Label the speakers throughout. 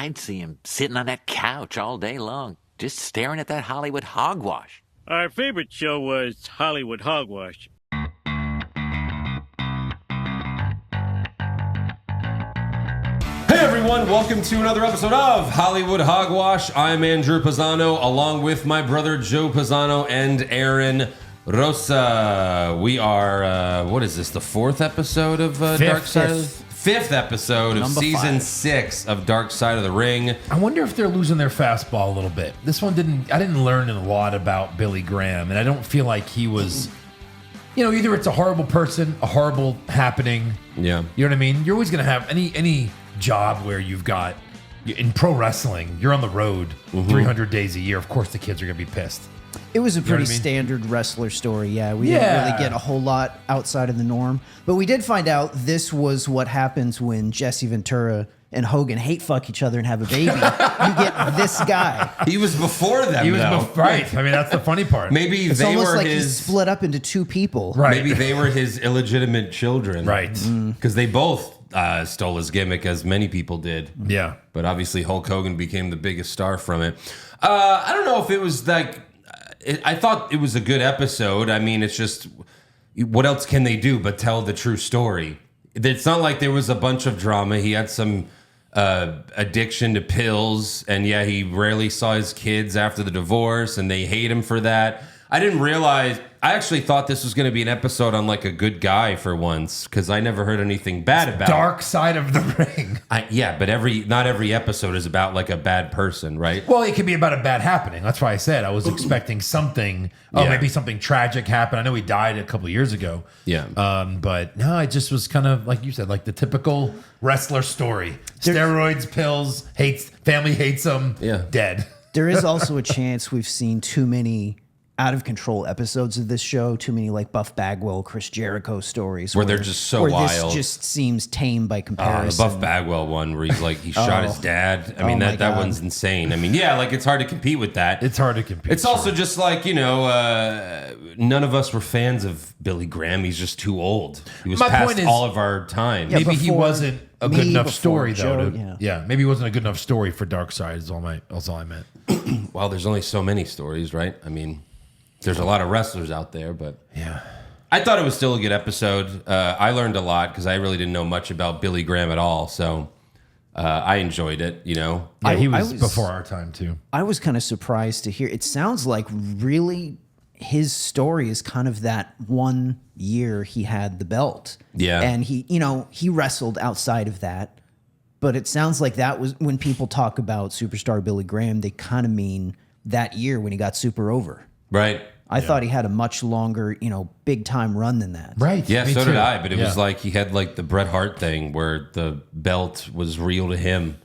Speaker 1: I'd see him sitting on that couch all day long, just staring at that Hollywood hogwash.
Speaker 2: Our favorite show was Hollywood Hogwash.
Speaker 3: Hey everyone, welcome to another episode of Hollywood Hogwash. I'm Andrew Pisano, along with my brother Joe Pisano and Aaron Rosa. We are, what is this, the fourth episode of Dark Side? Fifth episode of
Speaker 4: Number
Speaker 3: season
Speaker 4: 5.
Speaker 3: 6 of Dark Side of the Ring.
Speaker 5: I wonder if they're losing their fastball a little bit. This one I didn't learn a lot about Billy Graham, and I don't feel like he was, either it's a horrible person, a horrible happening.
Speaker 3: Yeah.
Speaker 5: You know what I mean? You're always going to have any job where you've got, in pro wrestling, you're on the road 300 days a year. Of course the kids are going to be pissed.
Speaker 4: It was a pretty
Speaker 5: what I mean?
Speaker 4: standard wrestler story, yeah. We didn't really get a whole lot outside of the norm. But we did find out this was what happens when Jesse Ventura and Hogan hate fuck each other and have a baby. You get this guy.
Speaker 3: He was before them,
Speaker 5: He was
Speaker 3: though.
Speaker 5: right. I mean, that's the funny part.
Speaker 3: Maybe
Speaker 4: It's
Speaker 3: they
Speaker 4: almost
Speaker 3: were
Speaker 4: like
Speaker 3: his...
Speaker 4: he's split up into two people.
Speaker 5: Right.
Speaker 3: Maybe they were his illegitimate children.
Speaker 5: Right.
Speaker 3: Because they both stole his gimmick, as many people did.
Speaker 5: Yeah.
Speaker 3: But obviously Hulk Hogan became the biggest star from it. I don't know if it was like... I thought it was a good episode. I mean, it's just... What else can they do but tell the true story? It's not like there was a bunch of drama. He had some addiction to pills. And yeah, he rarely saw his kids after the divorce. And they hate him for that. I didn't realize... I actually thought this was going to be an episode on like a good guy for once, because I never heard anything bad about
Speaker 5: Dark Side of the Ring.
Speaker 3: Yeah, but not every episode is about like a bad person, right?
Speaker 5: Well, it could be about a bad happening. That's why I said I was expecting something. Oh,
Speaker 3: Yeah.
Speaker 5: maybe something tragic happened. I know he died a couple of years ago.
Speaker 3: Yeah.
Speaker 5: But no, I just was kind of like you said, like the typical wrestler story: steroids, pills, family hates him,
Speaker 3: Yeah.
Speaker 5: dead.
Speaker 4: There is also a chance we've seen too many out of control episodes of this show, too many like Buff Bagwell, Chris Jericho stories
Speaker 3: Where they're just so
Speaker 4: where
Speaker 3: wild.
Speaker 4: This just seems tame by
Speaker 3: The
Speaker 4: comparison.
Speaker 3: Buff Bagwell one where he's like he shot his dad. I mean
Speaker 4: Oh my
Speaker 3: that
Speaker 4: God.
Speaker 3: one's insane. I mean, yeah, like it's hard to compete with that.
Speaker 5: It's hard to compete.
Speaker 3: It's also just like, none of us were fans of Billy Graham. He's just too old. He was
Speaker 5: My
Speaker 3: past
Speaker 5: point is-
Speaker 3: all of our time.
Speaker 4: Yeah,
Speaker 5: maybe he
Speaker 4: before
Speaker 5: wasn't a
Speaker 4: me,
Speaker 5: good enough
Speaker 4: before
Speaker 5: story
Speaker 4: Joe,
Speaker 5: though.
Speaker 4: yeah.
Speaker 5: Maybe he wasn't a good enough story for Dark Side. Is all I meant.
Speaker 3: Well, there's only so many stories, right? I mean, there's a lot of wrestlers out there, but
Speaker 5: Yeah.
Speaker 3: I thought it was still a good episode. I learned a lot because I really didn't know much about Billy Graham at all. So I enjoyed it,
Speaker 5: Yeah,
Speaker 4: I
Speaker 5: he was
Speaker 4: was-
Speaker 5: before our time too.
Speaker 4: I was kind of surprised to hear. It sounds like really his story is kind of that 1 year he had the belt.
Speaker 3: Yeah.
Speaker 4: And he wrestled outside of that. But it sounds like that was when people talk about superstar Billy Graham, they kind of mean that year when he got super over.
Speaker 3: Right.
Speaker 4: I thought he had a much longer, big time run than that.
Speaker 5: Right.
Speaker 3: Yeah,
Speaker 5: me
Speaker 3: so
Speaker 5: too.
Speaker 3: did I. But it was
Speaker 5: Yeah.
Speaker 3: like he had like the Bret Hart thing where the belt was real to him.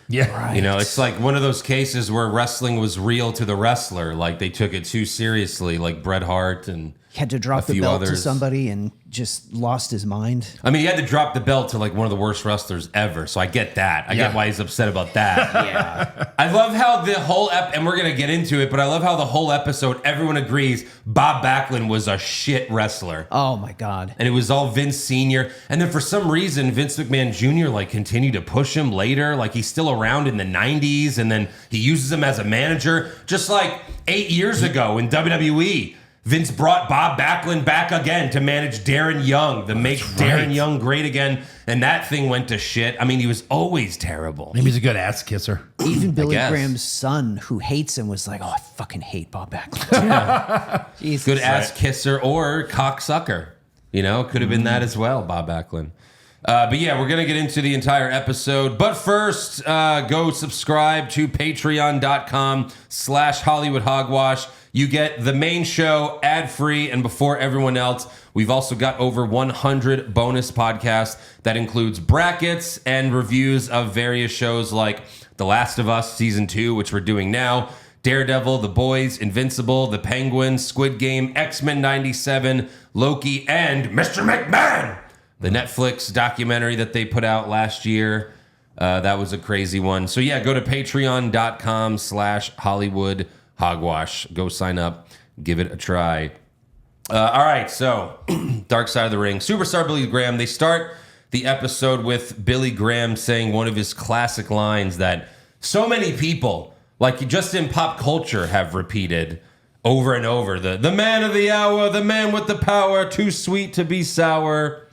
Speaker 5: Yeah. Right.
Speaker 3: It's like one of those cases where wrestling was real to the wrestler. Like they took it too seriously, like Bret Hart and
Speaker 4: He had to drop
Speaker 3: a
Speaker 4: the
Speaker 3: few
Speaker 4: belt to
Speaker 3: others.
Speaker 4: somebody and just lost his mind.
Speaker 3: I mean, he had to drop the belt to like one of the worst wrestlers ever. So I get that. I get why he's upset about that.
Speaker 4: Yeah.
Speaker 3: I love how the whole and we're gonna get into it, but I love how the whole episode everyone agrees Bob Backlund was a shit wrestler.
Speaker 4: Oh my God.
Speaker 3: And it was all Vince Sr. And then for some reason, Vince McMahon Jr. like continued to push him later. Like he's still around in the 90s, and then he uses him as a manager. Just like 8 years ago in WWE, Vince brought Bob Backlund back again to manage Darren Young, to make Darren Young great again. And that thing went to shit. I mean, he was always terrible.
Speaker 5: Maybe he's a good ass kisser.
Speaker 4: Even Billy
Speaker 3: guess.
Speaker 4: Graham's son, who hates him, was like, "Oh, I fucking hate Bob Backlund." Jesus.
Speaker 3: Good ass kisser or cocksucker. Could have been that as well, Bob Backlund. But yeah, we're going to get into the entire episode. But first, go subscribe to patreon.com/Hollywood Hogwash. You get the main show ad-free and before everyone else. We've also got over 100 bonus podcasts that includes brackets and reviews of various shows like The Last of Us Season 2, which we're doing now, Daredevil, The Boys, Invincible, The Penguin, Squid Game, X-Men 97, Loki, and Mr. McMahon, the Netflix documentary that they put out last year. That was a crazy one. So yeah, go to patreon.com/Hollywood Hogwash. Go sign up. Give it a try. All right, so Dark Side of the Ring. Superstar Billy Graham. They start the episode with Billy Graham saying one of his classic lines that so many people, like just in pop culture, have repeated over and over the man of the hour, the man with the power, too sweet to be sour.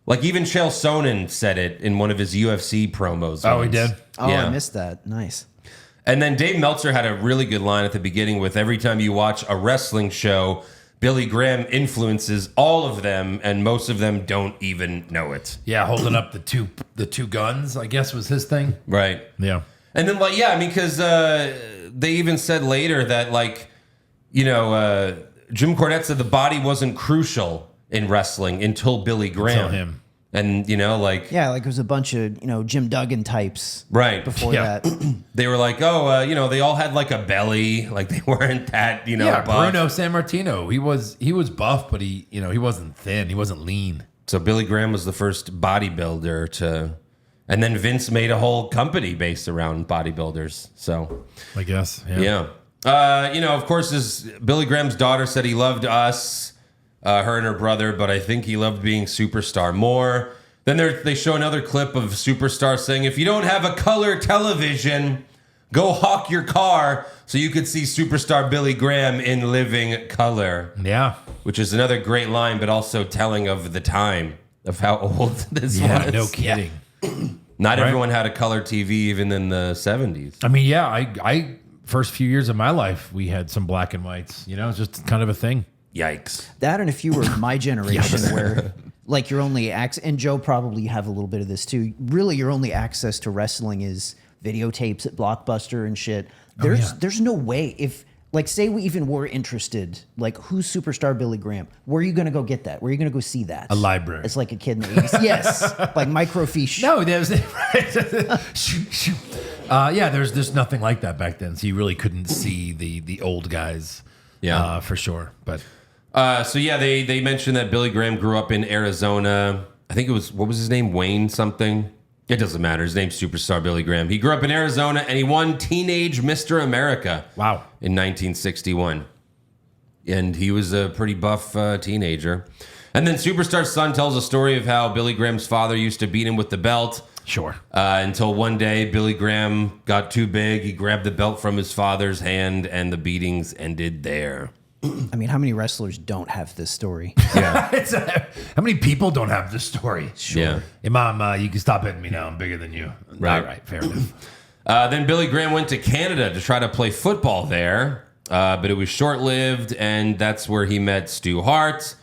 Speaker 3: Like even Chael Sonnen said it in one of his UFC promos.
Speaker 5: Oh, he
Speaker 3: once.
Speaker 5: did?
Speaker 4: Oh,
Speaker 3: Yeah.
Speaker 4: I missed that. Nice.
Speaker 3: And then Dave Meltzer had a really good line at the beginning with every time you watch a wrestling show, Billy Graham influences all of them, and most of them don't even know it.
Speaker 5: Yeah, holding up the two guns, I guess was his thing.
Speaker 3: Right.
Speaker 5: Yeah.
Speaker 3: And then, like, yeah, I mean, because they even said later that, like, you know, Jim Cornette said the body wasn't crucial in wrestling until Billy Graham.
Speaker 5: Until him.
Speaker 3: And, you know, like,
Speaker 4: Yeah, like it was a bunch of, Jim Duggan types
Speaker 3: right.
Speaker 4: before
Speaker 5: Yeah.
Speaker 4: that.
Speaker 3: They were like, oh, you know, they all had like a belly. Like they weren't that, you know,
Speaker 5: Yeah,
Speaker 3: buff.
Speaker 5: Bruno Sammartino. He was buff, but he wasn't thin. He wasn't lean.
Speaker 3: So Billy Graham was the first bodybuilder to, and then Vince made a whole company based around bodybuilders. So,
Speaker 5: I guess.
Speaker 3: yeah. You know, of course, as Billy Graham's daughter said, he loved us, her and her brother, but I think he loved being Superstar more. Then they show another clip of Superstar saying, if you don't have a color television, go hawk your car so you could see Superstar Billy Graham in living color,
Speaker 5: Yeah.
Speaker 3: which is another great line, but also telling of the time of how old this
Speaker 5: Yeah.
Speaker 3: was.
Speaker 5: No kidding.
Speaker 3: Not
Speaker 5: Right.
Speaker 3: everyone had a color TV even in the 70s.
Speaker 5: I mean, yeah. I first few years of my life, we had some black and whites. You know, it's just kind of a thing.
Speaker 3: Yikes.
Speaker 4: That, and if you were my generation where like your only access, and Joe probably have a little bit of this too, really your only access to wrestling is videotapes at Blockbuster and shit. There's no way, if like say we even were interested, like who's Superstar Billy Graham? Where are you gonna go get that? Where are you gonna go see that?
Speaker 5: A library.
Speaker 4: It's like a kid in the 80s. Yes. Like microfiche.
Speaker 5: No, there's right. Shoot. Yeah, there's nothing like that back then. So you really couldn't see the old guys.
Speaker 3: Yeah.
Speaker 5: For sure. But
Speaker 3: So yeah, they mentioned that Billy Graham grew up in Arizona. I think it was, what was his name? Wayne something? It doesn't matter. His name's Superstar Billy Graham. He grew up in Arizona and he won Teenage Mr. America.
Speaker 5: Wow.
Speaker 3: In 1961. And he was a pretty buff teenager. And then Superstar's son tells a story of how Billy Graham's father used to beat him with the belt.
Speaker 5: sure.
Speaker 3: Until one day Billy Graham got too big. He grabbed the belt from his father's hand and the beatings ended there.
Speaker 4: I mean, how many wrestlers don't have this story?
Speaker 3: Yeah.
Speaker 5: How many people don't have this story?
Speaker 3: Yeah.
Speaker 5: Hey, Mom, you can stop hitting me now. I'm bigger than you.
Speaker 3: Right.
Speaker 5: All right. Fair enough.
Speaker 3: Then Billy Graham went to Canada to try to play football there, but it was short-lived, and that's where he met Stu Hart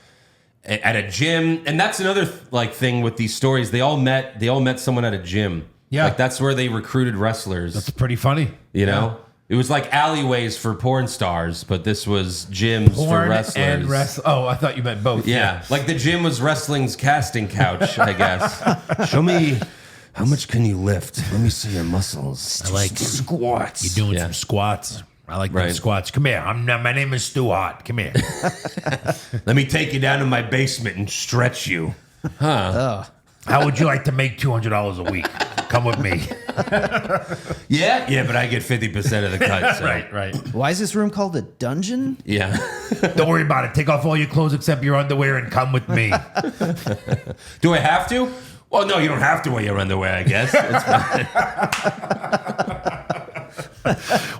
Speaker 3: at a gym. And that's another thing with these stories. They all met someone at a gym.
Speaker 5: Yeah.
Speaker 3: Like that's where they recruited wrestlers.
Speaker 5: That's pretty funny.
Speaker 3: you know, it was like alleyways for porn stars, but this was gyms for
Speaker 5: Porn
Speaker 3: wrestlers.
Speaker 5: and Oh, I thought you meant both.
Speaker 3: Yeah, like the gym was wrestling's casting couch, I guess. Show me how much can you lift. Let me see your muscles.
Speaker 5: I like
Speaker 4: Squats.
Speaker 5: You're doing
Speaker 3: Yeah.
Speaker 5: some squats. I like them
Speaker 3: Right.
Speaker 5: squats. Come here. My name is Stu Hart. Come here.
Speaker 3: Let me take you down to my basement and stretch you.
Speaker 5: How would you like to make $200 a week? Come with me.
Speaker 3: Yeah, but I get 50% of the cut. So.
Speaker 5: Right.
Speaker 4: Why is this room called a dungeon?
Speaker 3: Yeah.
Speaker 5: Don't worry about it. Take off all your clothes except your underwear and come with me.
Speaker 3: Do I have to? Well, no, you don't have to wear your underwear, I guess. It's fine.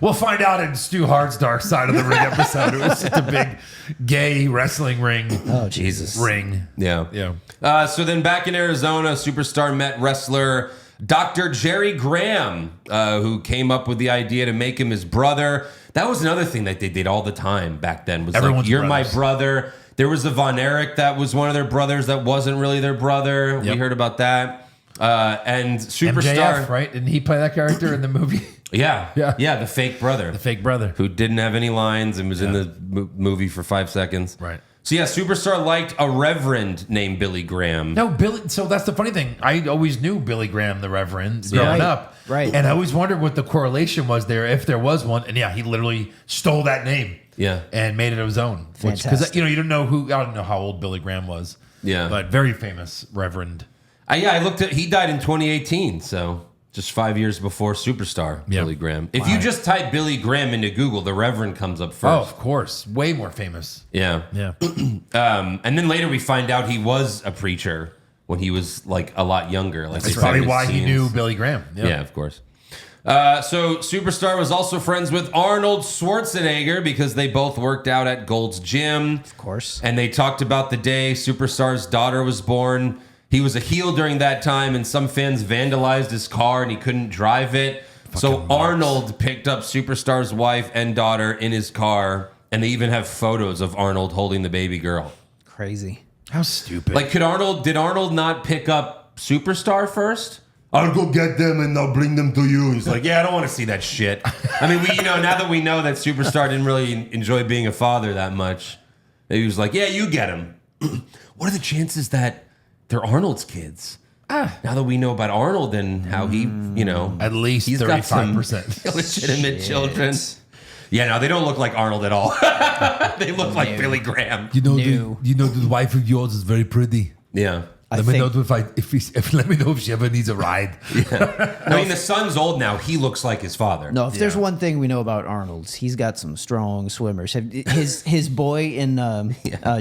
Speaker 5: We'll find out in Stu Hart's Dark Side of the Ring episode. It was just a big gay wrestling ring.
Speaker 4: Oh,
Speaker 3: Jesus.
Speaker 5: Ring.
Speaker 3: Yeah.
Speaker 5: Yeah.
Speaker 3: So then back in Arizona, Superstar met wrestler Dr. Jerry Graham, who came up with the idea to make him his brother. That was another thing that they did all the time back then. Was
Speaker 5: Everyone's
Speaker 3: like, you're
Speaker 5: brothers.
Speaker 3: my brother. There was a Von Erich that was one of their brothers that wasn't really their brother.
Speaker 5: Yep.
Speaker 3: We heard about that. And Superstar.
Speaker 5: MJF, right? Didn't he play that character in the movie?
Speaker 3: Yeah.
Speaker 5: Yeah.
Speaker 3: Yeah, the fake brother.
Speaker 5: The fake brother.
Speaker 3: Who didn't have any lines and was in the movie for 5 seconds.
Speaker 5: Right.
Speaker 3: So yeah, Superstar liked a reverend named Billy Graham.
Speaker 5: No, Billy. So that's the funny thing. I always knew Billy Graham, the Reverend, growing
Speaker 4: Right,
Speaker 5: up.
Speaker 4: right.
Speaker 5: And I always wondered what the correlation was there, if there was one. And yeah, he literally stole that name.
Speaker 3: Yeah.
Speaker 5: And made it his own. Because,
Speaker 4: Fantastic.
Speaker 5: you don't know who, I don't know how old Billy Graham was.
Speaker 3: Yeah.
Speaker 5: But very famous Reverend.
Speaker 3: I looked at, he died in 2018, so just 5 years before Superstar,
Speaker 5: Yeah.
Speaker 3: Billy Graham. If you just type Billy Graham into Google, the Reverend comes up first.
Speaker 5: Oh, of course. Way more famous.
Speaker 3: Yeah.
Speaker 5: Yeah.
Speaker 3: And then later we find out he was a preacher when he was like a lot younger. Like
Speaker 5: That's
Speaker 3: they
Speaker 5: probably
Speaker 3: said in
Speaker 5: why he
Speaker 3: scenes.
Speaker 5: knew Billy Graham.
Speaker 3: Yeah, of course. So Superstar was also friends with Arnold Schwarzenegger because they both worked out at Gold's Gym.
Speaker 4: Of course.
Speaker 3: And they talked about the day Superstar's daughter was born. He was a heel during that time, and some fans vandalized his car and he couldn't drive it. So Arnold picked up Superstar's wife and daughter in his car, and they even have photos of Arnold holding the baby girl.
Speaker 4: Crazy.
Speaker 5: How stupid.
Speaker 3: Like, did Arnold not pick up Superstar first? I'll go get them and I'll bring them to you. He's like, yeah, I don't want to see that shit. I mean, now that we know that Superstar didn't really enjoy being a father that much, he was like, yeah, you get him. What are the chances that they're Arnold's kids? Now that we know about Arnold and how he,
Speaker 5: at least
Speaker 3: he's got some
Speaker 5: 35%.
Speaker 3: illegitimate children. Yeah, no, they don't look like Arnold at all. They look like Billy Graham.
Speaker 5: The wife of yours is very pretty.
Speaker 3: Yeah.
Speaker 5: Let me know if she ever needs a ride.
Speaker 3: I mean, the son's old now. He looks like his father.
Speaker 4: No, if there's one thing we know about Arnold's, he's got some strong swimmers. His boy in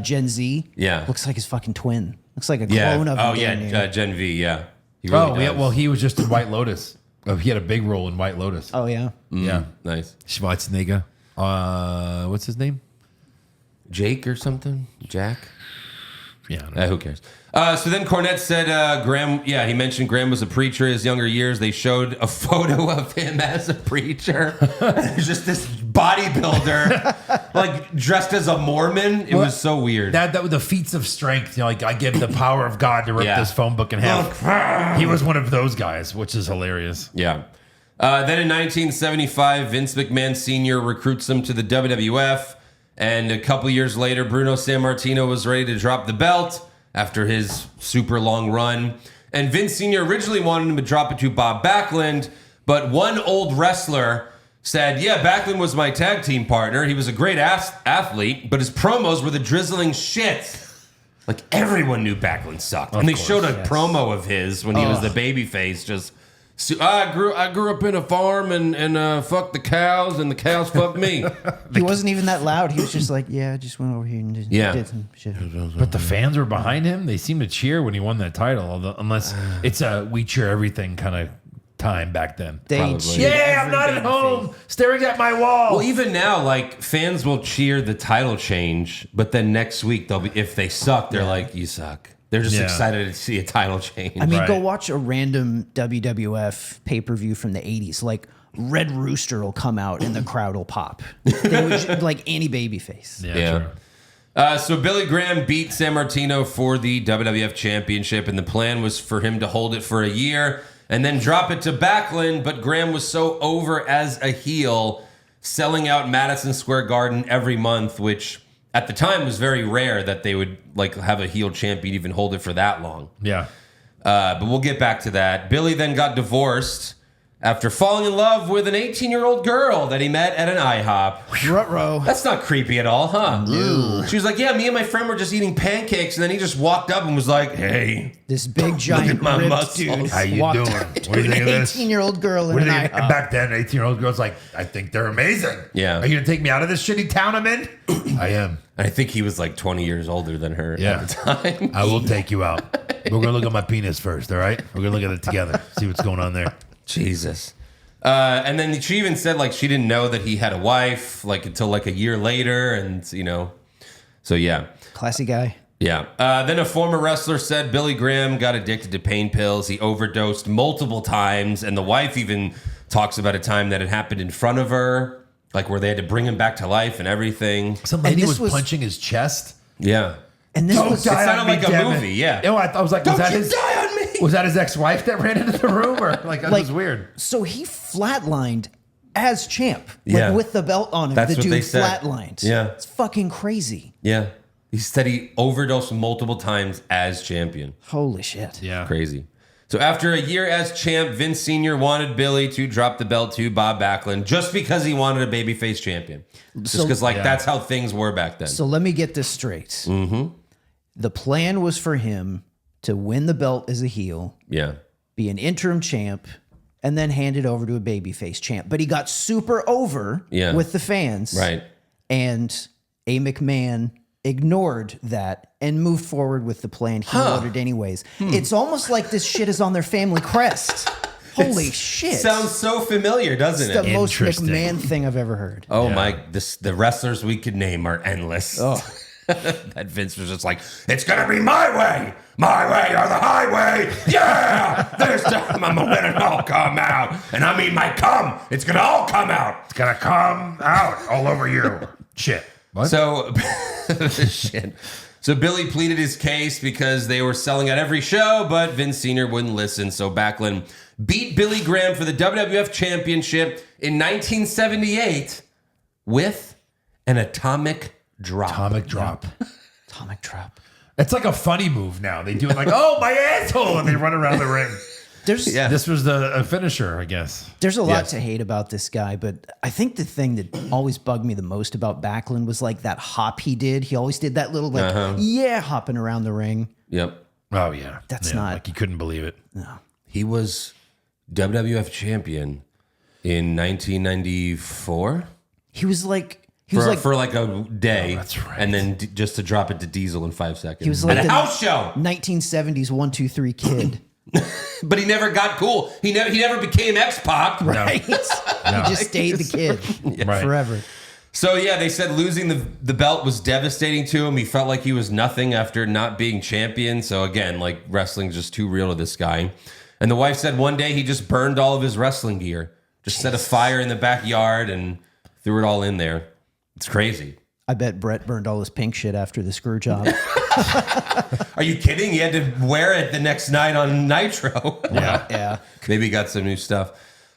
Speaker 4: Gen Z looks like his fucking twin. Looks like a clone of him.
Speaker 3: Oh, yeah, Gen V, yeah. He really does.
Speaker 5: Well, he was just in White Lotus. He had a big role in White Lotus.
Speaker 4: Oh, yeah.
Speaker 5: Yeah.
Speaker 3: Nice.
Speaker 5: Schwarzenegger. What's his name?
Speaker 3: Jake or something? Jack?
Speaker 5: Yeah. I don't know.
Speaker 3: Who cares? So then Cornette said Graham, he mentioned Graham was a preacher in his younger years. They showed a photo of him as a preacher. There's just this bodybuilder, like dressed as a Mormon. It was so weird.
Speaker 5: That was the feats of strength. Like, I give the power of God to rip this phone book in half. He was one of those guys, which is hilarious.
Speaker 3: Yeah. Then in 1975, Vince McMahon Sr. recruits him to the WWF. And a couple years later, Bruno Sammartino was ready to drop the belt after his super long run. And Vince Sr. originally wanted him to drop it to Bob Backlund, but one old wrestler said, yeah, Backlund was my tag team partner. He was a great athlete, but his promos were the drizzling shit. Like, everyone knew Backlund sucked. And they showed a promo of his when he was the babyface, just... So I grew up in a farm and fucked the cows and the cows fucked me.
Speaker 4: He wasn't even that loud. He was just like, I just went over here and did some shit.
Speaker 5: But the fans were behind him. They seemed to cheer when he won that title, unless it's a we cheer everything kind of time back then.
Speaker 4: They cheered
Speaker 5: I'm not at home staring at my wall.
Speaker 3: Well, even now, like, fans will cheer the title change, but then next week they'll be, if they suck, they're like, you suck. They're just excited to see a title change.
Speaker 4: I mean, go watch a random WWF pay-per-view from the 80s. Like, Red Rooster will come out and the crowd will pop. They would, like any babyface.
Speaker 5: Yeah.
Speaker 3: So Billy Graham beat Sammartino for the WWF Championship, and the plan was for him to hold it for a year and then drop it to Backlund, but Graham was so over as a heel, selling out Madison Square Garden every month, which... at the time, it was very rare that they would like have a heel champion even hold it for that long.
Speaker 5: Yeah.
Speaker 3: But we'll get back to that. Billy then got divorced after falling in love with an 18-year-old girl that he met at an IHOP.
Speaker 4: Ruh-roh.
Speaker 3: That's not creepy at all, huh? No. She was like, yeah, me and my friend were just eating pancakes, and then he just walked up and was like, hey.
Speaker 4: This big, giant,
Speaker 3: my
Speaker 4: ripped
Speaker 3: muscles.
Speaker 4: dude
Speaker 5: How you
Speaker 4: walked
Speaker 5: doing?
Speaker 4: up
Speaker 5: What
Speaker 4: to
Speaker 5: do you
Speaker 4: an
Speaker 5: think of this?
Speaker 4: 18-year-old girl in
Speaker 5: What
Speaker 4: an
Speaker 5: do you think?
Speaker 4: IHOP.
Speaker 5: Back then, 18-year-old girl's like, I think they're amazing.
Speaker 3: Yeah.
Speaker 5: Are you going to take me out of this shitty town I'm in? I am.
Speaker 3: I think he was like 20 years older than her
Speaker 5: Yeah.
Speaker 3: at the time.
Speaker 5: I will take you out. We're going to look at my penis first, all right? We're going to look at it together, see what's going on there.
Speaker 3: Jesus. And then she even said like she didn't know that he had a wife like until like a year later, and so yeah.
Speaker 4: Classy guy.
Speaker 3: Yeah. Then a former wrestler said Billy Graham got addicted to pain pills. He overdosed multiple times, and the wife even talks about a time that it happened in front of her, like where they had to bring him back to life and everything.
Speaker 5: Some lady
Speaker 4: this
Speaker 5: was punching his chest.
Speaker 3: Yeah.
Speaker 4: And this
Speaker 5: Don't
Speaker 4: was
Speaker 5: die
Speaker 3: It sounded
Speaker 5: on me,
Speaker 3: like a
Speaker 5: damn it.
Speaker 3: movie, yeah.
Speaker 5: You know, I was like, was that his?
Speaker 3: die on me?
Speaker 5: Was that his ex-wife that ran into the room, or like that was weird?
Speaker 4: So he flatlined as champ, like
Speaker 3: Yeah.
Speaker 4: with the belt on him.
Speaker 3: That's
Speaker 4: the
Speaker 3: what
Speaker 4: dude
Speaker 3: they said.
Speaker 4: flatlined.
Speaker 3: Yeah.
Speaker 4: It's fucking crazy.
Speaker 3: Yeah. He said he overdosed multiple times as champion.
Speaker 4: Holy shit.
Speaker 5: Yeah,
Speaker 3: Crazy. So after a year as champ, Vince Sr. wanted Billy to drop the belt to Bob Backlund just because he wanted a babyface champion. Just because, that's how things were back then.
Speaker 4: So let me get this straight. Mm-hmm. The plan was for him to win the belt as a heel,
Speaker 3: yeah.
Speaker 4: be an interim champ, and then hand it over to a babyface champ. But he got super over with the fans.
Speaker 3: Right.
Speaker 4: And A. McMahon ignored that and moved forward with the plan he wanted anyways. It's almost like this shit is on their family crest. Holy shit.
Speaker 3: Sounds so familiar, doesn't
Speaker 4: It's the
Speaker 3: it?
Speaker 4: most
Speaker 5: Interesting.
Speaker 4: McMahon thing I've ever heard.
Speaker 3: Oh my! The wrestlers we could name are endless. Oh, that Vince was just like, it's gonna be my way or the highway. Yeah, this time I'm gonna let it all come out, and I mean my cum. It's gonna all come out.
Speaker 5: It's gonna come out all over you. Shit. What?
Speaker 3: So, shit. So Billy pleaded his case because they were selling out every show, but Vince Sr. wouldn't listen. So Backlund beat Billy Graham for the WWF Championship in 1978 with an atomic drop.
Speaker 5: Atomic drop.
Speaker 4: Atomic drop.
Speaker 5: It's like a funny move now. They do it like, oh, my asshole, and they run around the ring.
Speaker 4: There's
Speaker 5: This was the finisher, I guess.
Speaker 4: there's a lot
Speaker 3: Yes.
Speaker 4: to hate about this guy, but I think the thing that always bugged me the most about Backlund was like that hop he did. He always did that little hopping around the ring.
Speaker 3: Yep.
Speaker 5: Oh, yeah.
Speaker 4: That's
Speaker 5: Yeah,
Speaker 4: not-
Speaker 5: like he couldn't believe it.
Speaker 3: He was WWF champion in 1994
Speaker 4: He was like like
Speaker 3: for like a day.
Speaker 5: that's right.
Speaker 3: And then just to drop it to Diesel in 5 seconds.
Speaker 4: He was like
Speaker 3: at a
Speaker 4: the-
Speaker 3: house show.
Speaker 4: 1970s 1-2-3 kid.
Speaker 3: But he never got cool. He never became X-Pac.
Speaker 4: Right? He just stayed the kid
Speaker 5: Right.
Speaker 4: forever.
Speaker 3: So yeah, they said losing the belt was devastating to him. He felt like he was nothing after not being champion. So again, like wrestling's just too real to this guy. And the wife said one day he just burned all of his wrestling gear. Just set a fire in the backyard and threw it all in there. It's crazy.
Speaker 4: I bet Brett burned all his pink shit after the screw job.
Speaker 3: Are you kidding? He had to wear it the next night on Nitro.
Speaker 5: Yeah.
Speaker 4: Yeah.
Speaker 3: Maybe he got some new stuff.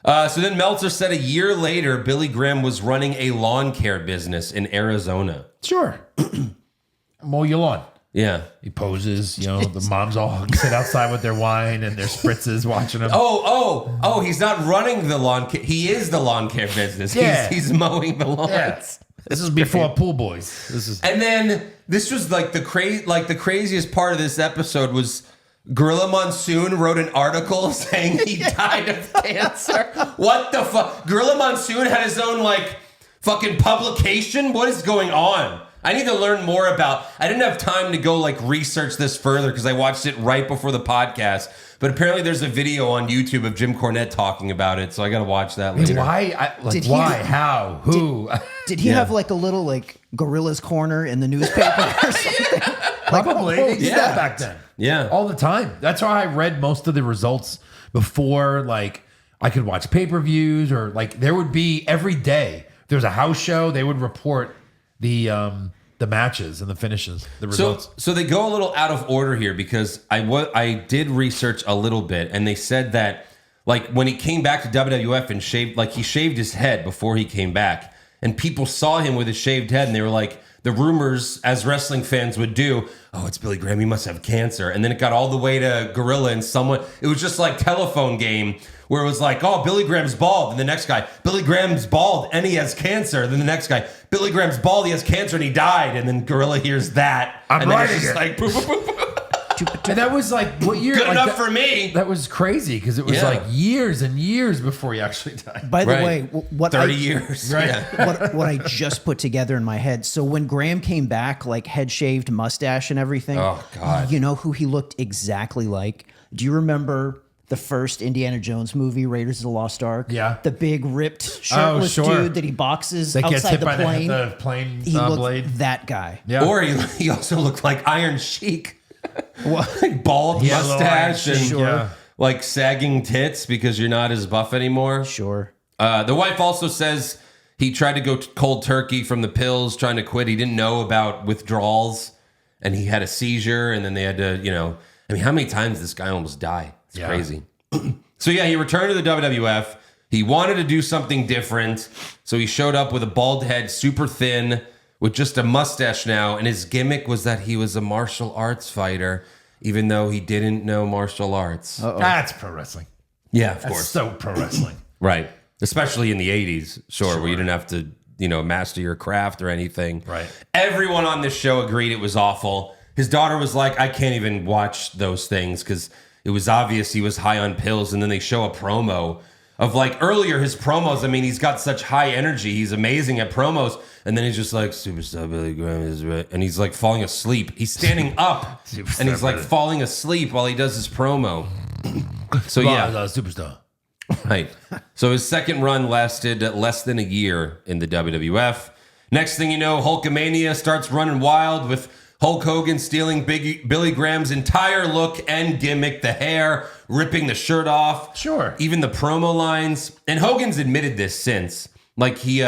Speaker 3: So then Meltzer said a year later, Billy Graham was running a lawn care business in Arizona.
Speaker 5: Sure. Mow your lawn.
Speaker 3: Yeah.
Speaker 5: He poses, the moms all sit outside with their wine and their spritzes watching him.
Speaker 3: Oh, he's not running the lawn care. He is the lawn care business.
Speaker 5: Yeah.
Speaker 3: He's mowing the lawns.
Speaker 5: Yeah. This is before Pool Boys. This is
Speaker 3: And then this was like the craziest part of this episode was Gorilla Monsoon wrote an article saying he died of cancer. What the fuck? Gorilla Monsoon had his own like fucking publication? What is going on? I need to learn more about. I didn't have time to go like research this further because I watched it right before the podcast. But apparently there's a video on YouTube of Jim Cornette talking about it, so I got to watch that later.
Speaker 5: why?
Speaker 4: Did he-
Speaker 5: Why? How? Who?
Speaker 4: Did he have like a little like Gorilla's Corner in the newspaper or something?
Speaker 5: Probably. They did
Speaker 3: yeah.
Speaker 5: that back then.
Speaker 3: Yeah.
Speaker 5: All the time. That's why I read most of the results before, like, I could watch pay-per-views or, like, there would be every day. If there was a house show, they would report the matches and the finishes, the results.
Speaker 3: So they go a little out of order here because I did research a little bit and they said that like when he came back to WWF and he shaved his head before he came back and people saw him with his shaved head and they were like, the rumors as wrestling fans would do, oh, it's Billy Graham, he must have cancer. And then it got all the way to Gorilla and it was just like telephone game where it was like, oh, Billy Graham's bald. And the next guy, Billy Graham's bald and he has cancer. And then the next guy, Billy Graham's bald, he has cancer and he died. And then Gorilla hears that.
Speaker 5: I'm
Speaker 3: and then
Speaker 5: writing
Speaker 3: it's just
Speaker 5: it.
Speaker 3: like, boop, boop, boop, boop.
Speaker 5: And that was like, what year?
Speaker 3: Good
Speaker 5: like
Speaker 3: enough
Speaker 5: that,
Speaker 3: for me.
Speaker 5: That was crazy because it was
Speaker 3: Yeah.
Speaker 5: like years and years before he actually died.
Speaker 4: By the
Speaker 3: Right.
Speaker 4: way, what
Speaker 3: 30
Speaker 4: I,
Speaker 3: years.
Speaker 5: Right.
Speaker 3: Yeah.
Speaker 4: what I just put together in my head. So when Graham came back, like head shaved, mustache, and everything.
Speaker 3: Oh, God.
Speaker 4: You know who he looked exactly like? Do you remember the first Indiana Jones movie, Raiders of the Lost Ark?
Speaker 5: Yeah.
Speaker 4: The big ripped shirtless
Speaker 5: sure.
Speaker 4: dude that he boxes
Speaker 5: That gets
Speaker 4: outside
Speaker 5: hit
Speaker 4: the
Speaker 5: by
Speaker 4: plane.
Speaker 5: the plane
Speaker 4: He looked
Speaker 5: blade.
Speaker 4: that guy.
Speaker 5: Yeah.
Speaker 3: Or he also looked like Iron Sheik.
Speaker 4: What?
Speaker 3: Like bald
Speaker 5: Yeah, little
Speaker 3: mustache
Speaker 5: Iron
Speaker 3: and
Speaker 5: Sheik, yeah.
Speaker 3: like sagging tits because you're not as buff anymore.
Speaker 4: Sure.
Speaker 3: The wife also says he tried to go cold turkey from the pills, trying to quit. He didn't know about withdrawals and he had a seizure. And then they had to, I mean, how many times did this guy almost die? It's
Speaker 5: Yeah.
Speaker 3: crazy. So yeah, he returned to the WWF. He wanted to do something different. So he showed up with a bald head, super thin, with just a mustache now. And his gimmick was that he was a martial arts fighter, even though he didn't know martial arts.
Speaker 5: That's pro wrestling.
Speaker 3: Yeah, of
Speaker 5: That's
Speaker 3: course.
Speaker 5: so pro wrestling.
Speaker 3: Right. Especially in the 80s, sure, where you didn't have to, master your craft or anything.
Speaker 5: Right.
Speaker 3: Everyone on this show agreed it was awful. His daughter was like, I can't even watch those things because it was obvious he was high on pills. And then they show a promo of like earlier his promos. I mean, he's got such high energy. He's amazing at promos. And then he's just like, Superstar Billy Graham is right. And he's like falling asleep. He's standing up and he's like falling asleep while he does his promo. So yeah.
Speaker 5: Superstar.
Speaker 3: Right. So his second run lasted less than a year in the WWF. Next thing you know, Hulkamania starts running wild with Hulk Hogan stealing Billy Graham's entire look and gimmick, the hair, ripping the shirt off.
Speaker 5: Sure.
Speaker 3: Even the promo lines. And Hogan's admitted this since. Like he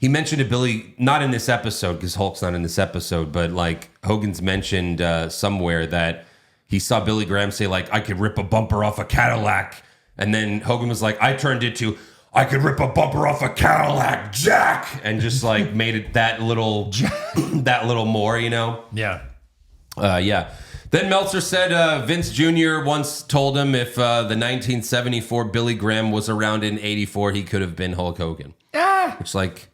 Speaker 3: mentioned to Billy, not in this episode because Hulk's not in this episode, but like Hogan's mentioned somewhere that he saw Billy Graham say like, I could rip a bumper off a Cadillac. And then Hogan was like, I turned it to, I could rip a bumper off a Cadillac, Jack, and just like made it that little more, you know?
Speaker 5: Yeah.
Speaker 3: Yeah. Then Meltzer said Vince Jr. once told him if the 1974 Billy Graham was around in 84, he could have been Hulk Hogan. Which like,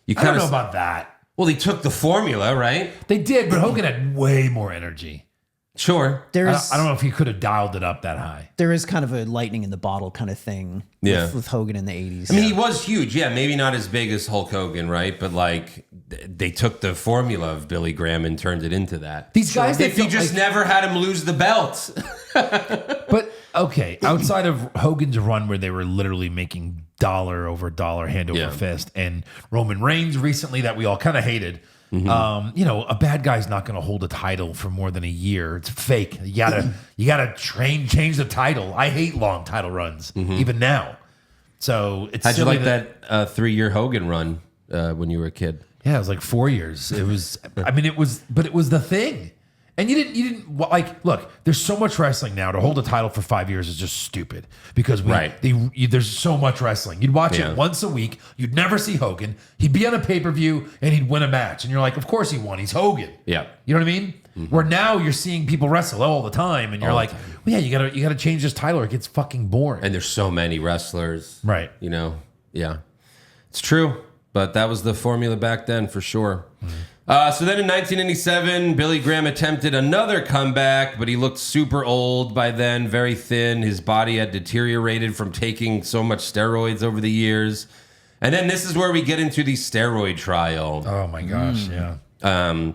Speaker 3: you
Speaker 5: I don't
Speaker 3: kind
Speaker 5: know
Speaker 3: of,
Speaker 5: about that.
Speaker 3: well, he took the formula, right?
Speaker 5: They did, but Hogan had way more energy.
Speaker 3: Sure.
Speaker 4: There's
Speaker 5: I don't know if he could have dialed it up that high.
Speaker 4: there is kind of a lightning in the bottle kind of thing
Speaker 3: Yeah.
Speaker 4: with Hogan in the 80s.
Speaker 3: I mean, he was huge. Yeah, maybe not as big as Hulk Hogan, right? But like, they took the formula of Billy Graham and turned it into that.
Speaker 5: These guys, they
Speaker 3: If you
Speaker 5: felt
Speaker 3: just
Speaker 5: like-
Speaker 3: never had him lose the belt.
Speaker 5: But okay, outside of Hogan's run where they were literally making dollar over dollar, hand over
Speaker 3: Yeah.
Speaker 5: fist, and Roman Reigns recently that we all kind of hated.
Speaker 3: Mm-hmm.
Speaker 5: You know, a bad guy's not going to hold a title for more than a year. It's fake. You gotta change the title. I hate long title runs, even now. So it's
Speaker 3: Mm-hmm. How'd you
Speaker 5: silly
Speaker 3: like that 3-year Hogan run when you were a kid?
Speaker 5: Yeah, it was like 4 years. It was, I mean, it was the thing. And you didn't like, look, there's so much wrestling now. To hold a title for 5 years is just stupid because there's so much wrestling. You'd watch
Speaker 3: Yeah.
Speaker 5: it once a week. You'd never see Hogan. He'd be on a pay-per-view and he'd win a match. And you're like, of course he won. He's Hogan.
Speaker 3: Yeah.
Speaker 5: You know what I mean? Where now you're seeing people wrestle all the time and you're
Speaker 3: All the
Speaker 5: like, well, yeah, you gotta change this title or it gets fucking boring.
Speaker 3: And there's so many wrestlers.
Speaker 5: Right.
Speaker 3: You know, yeah. It's true. But that was the formula back then for sure. So then in 1987, Billy Graham attempted another comeback, but he looked super old by then, very thin. His body had deteriorated from taking so much steroids over the years. And then this is where we get into the steroid trial.
Speaker 5: Oh my gosh, yeah.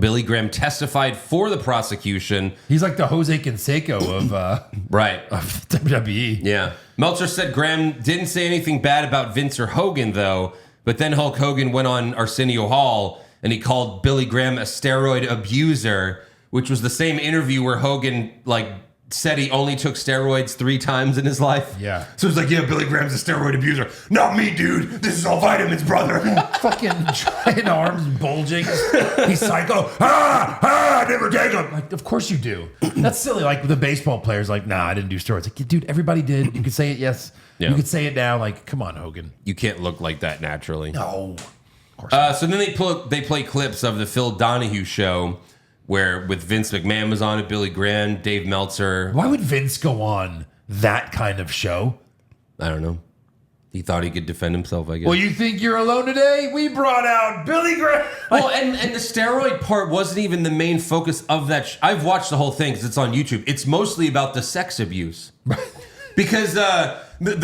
Speaker 3: Billy Graham testified for the prosecution.
Speaker 5: He's like the Jose Canseco of
Speaker 3: Right.
Speaker 5: WWE.
Speaker 3: Yeah. Meltzer said Graham didn't say anything bad about Vince or Hogan, though. But then Hulk Hogan went on Arsenio Hall and he called Billy Graham a steroid abuser, which was the same interview where Hogan like said he only took steroids 3 times in his life.
Speaker 5: Yeah.
Speaker 3: So it's like, yeah, Billy Graham's a steroid abuser. Not me, dude. This is all vitamins, brother.
Speaker 5: Fucking giant arms bulging. He's psycho. I never take them. Like, of course you do. That's silly. Like the baseball players, like, nah, I didn't do steroids. Like, dude, everybody did. You could say it, yes.
Speaker 3: Yeah.
Speaker 5: You could say it now. Like, come on, Hogan.
Speaker 3: You can't look like that naturally.
Speaker 5: No.
Speaker 3: So then they play clips of the Phil Donahue show where with Vince McMahon was on it, Billy Graham, Dave Meltzer.
Speaker 5: Why would Vince go on that kind of show?
Speaker 3: I don't know. He thought he could defend himself, I guess.
Speaker 5: Well, you think you're alone today? We brought out Billy Graham.
Speaker 3: Well, and the steroid part wasn't even the main focus of that. I've watched the whole thing because it's on YouTube. It's mostly about the sex abuse. Because the
Speaker 5: Pat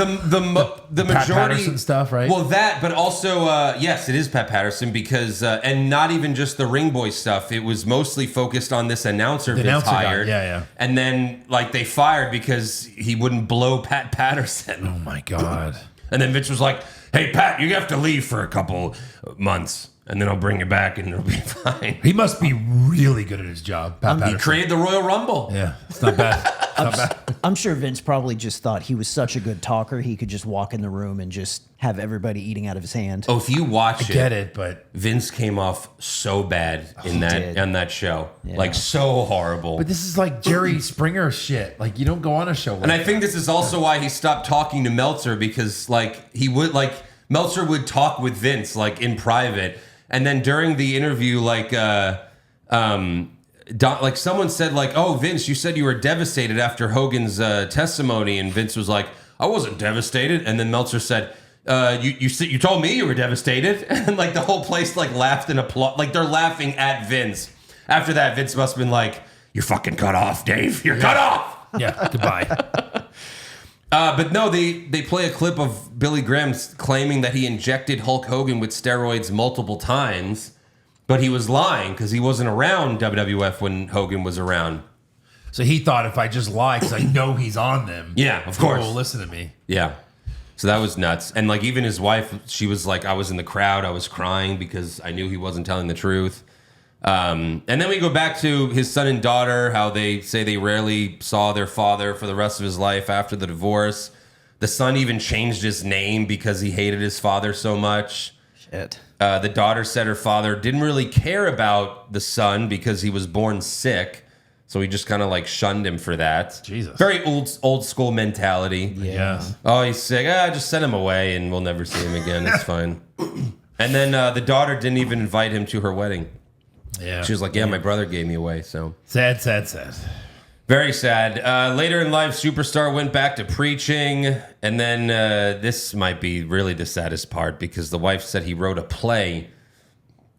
Speaker 3: majority
Speaker 5: Patterson stuff, right?
Speaker 3: Well, that, but also yes, it is Pat Patterson because and not even just the ring boy stuff. It was mostly focused on this announcer Vince
Speaker 5: announcer guy,
Speaker 3: hired.
Speaker 5: yeah.
Speaker 3: And then like they fired because he wouldn't blow Pat Patterson.
Speaker 5: Oh my God.
Speaker 3: And then Vince was like, "Hey Pat, you have to leave for a couple months, and then I'll bring you back, and it'll be fine."
Speaker 5: He must be really good at his job, Pat
Speaker 3: He
Speaker 5: Patterson.
Speaker 3: created the Royal Rumble.
Speaker 5: Yeah, it's not bad. It's not bad.
Speaker 4: I'm sure Vince probably just thought he was such a good talker, he could just walk in the room and just have everybody eating out of his hand.
Speaker 3: Oh, if you watch it,
Speaker 5: Get it, but
Speaker 3: Vince came off so bad in
Speaker 4: did.
Speaker 3: that show,
Speaker 4: Yeah.
Speaker 3: like so horrible.
Speaker 5: But this is like Jerry Springer shit. Like you don't go on a show like
Speaker 3: And I think this is also why he stopped talking to Meltzer because like he would like Meltzer would talk with Vince like in private, and then during the interview like like someone said like, "Oh Vince, you said you were devastated after Hogan's testimony," and Vince was like, "I wasn't devastated," and then Meltzer said. You told me you were devastated, and like the whole place like laughed and applauded, like they're laughing at Vince. After that, Vince must have been like, "You're fucking cut off, Dave. You're cut off."
Speaker 5: yeah, goodbye.
Speaker 3: But no, they play a clip of Billy Graham claiming that he injected Hulk Hogan with steroids multiple times, but he was lying because he wasn't around WWF when Hogan was around.
Speaker 5: So he thought if I just lie because I know he's on them,
Speaker 3: Yeah, of
Speaker 5: people
Speaker 3: course.
Speaker 5: will listen to me.
Speaker 3: Yeah. So that was nuts. And like even his wife, she was like, I was in the crowd, I was crying because I knew he wasn't telling the truth. And then we go back to his son and daughter, how they say they rarely saw their father for the rest of his life after the divorce. The son even changed his name because he hated his father so much.
Speaker 4: Shit.
Speaker 3: The daughter said her father didn't really care about the son because he was born sick. So he just kind of like shunned him for that.
Speaker 5: Jesus.
Speaker 3: Very old school mentality.
Speaker 5: Yeah.
Speaker 3: Oh, he's sick. Just send him away and we'll never see him again. It's fine. And then the daughter didn't even invite him to her wedding.
Speaker 5: Yeah.
Speaker 3: She was like, yeah, my brother gave me away. So
Speaker 5: Sad.
Speaker 3: very sad. Later in life, Superstar went back to preaching. And then this might be really the saddest part because the wife said he wrote a play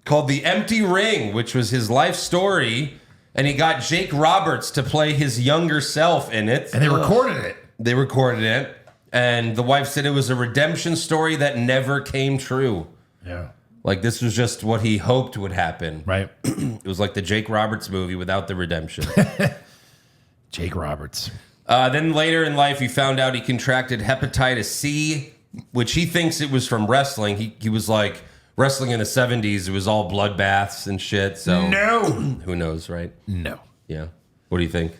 Speaker 3: called The Empty Ring, which was his life story. And he got Jake Roberts to play his younger self in it.
Speaker 5: And they recorded it.
Speaker 3: They recorded it. And the wife said it was a redemption story that never came true.
Speaker 5: Yeah.
Speaker 3: Like this was just what he hoped would happen.
Speaker 5: Right.
Speaker 3: It was like the Jake Roberts movie without the redemption.
Speaker 5: Jake Roberts.
Speaker 3: Then later in life, he found out he contracted hepatitis C, which he thinks it was from wrestling. He was like, wrestling in the 70s, it was all bloodbaths and shit. So
Speaker 5: No.
Speaker 3: who knows, right?
Speaker 5: No.
Speaker 3: Yeah. What do you think?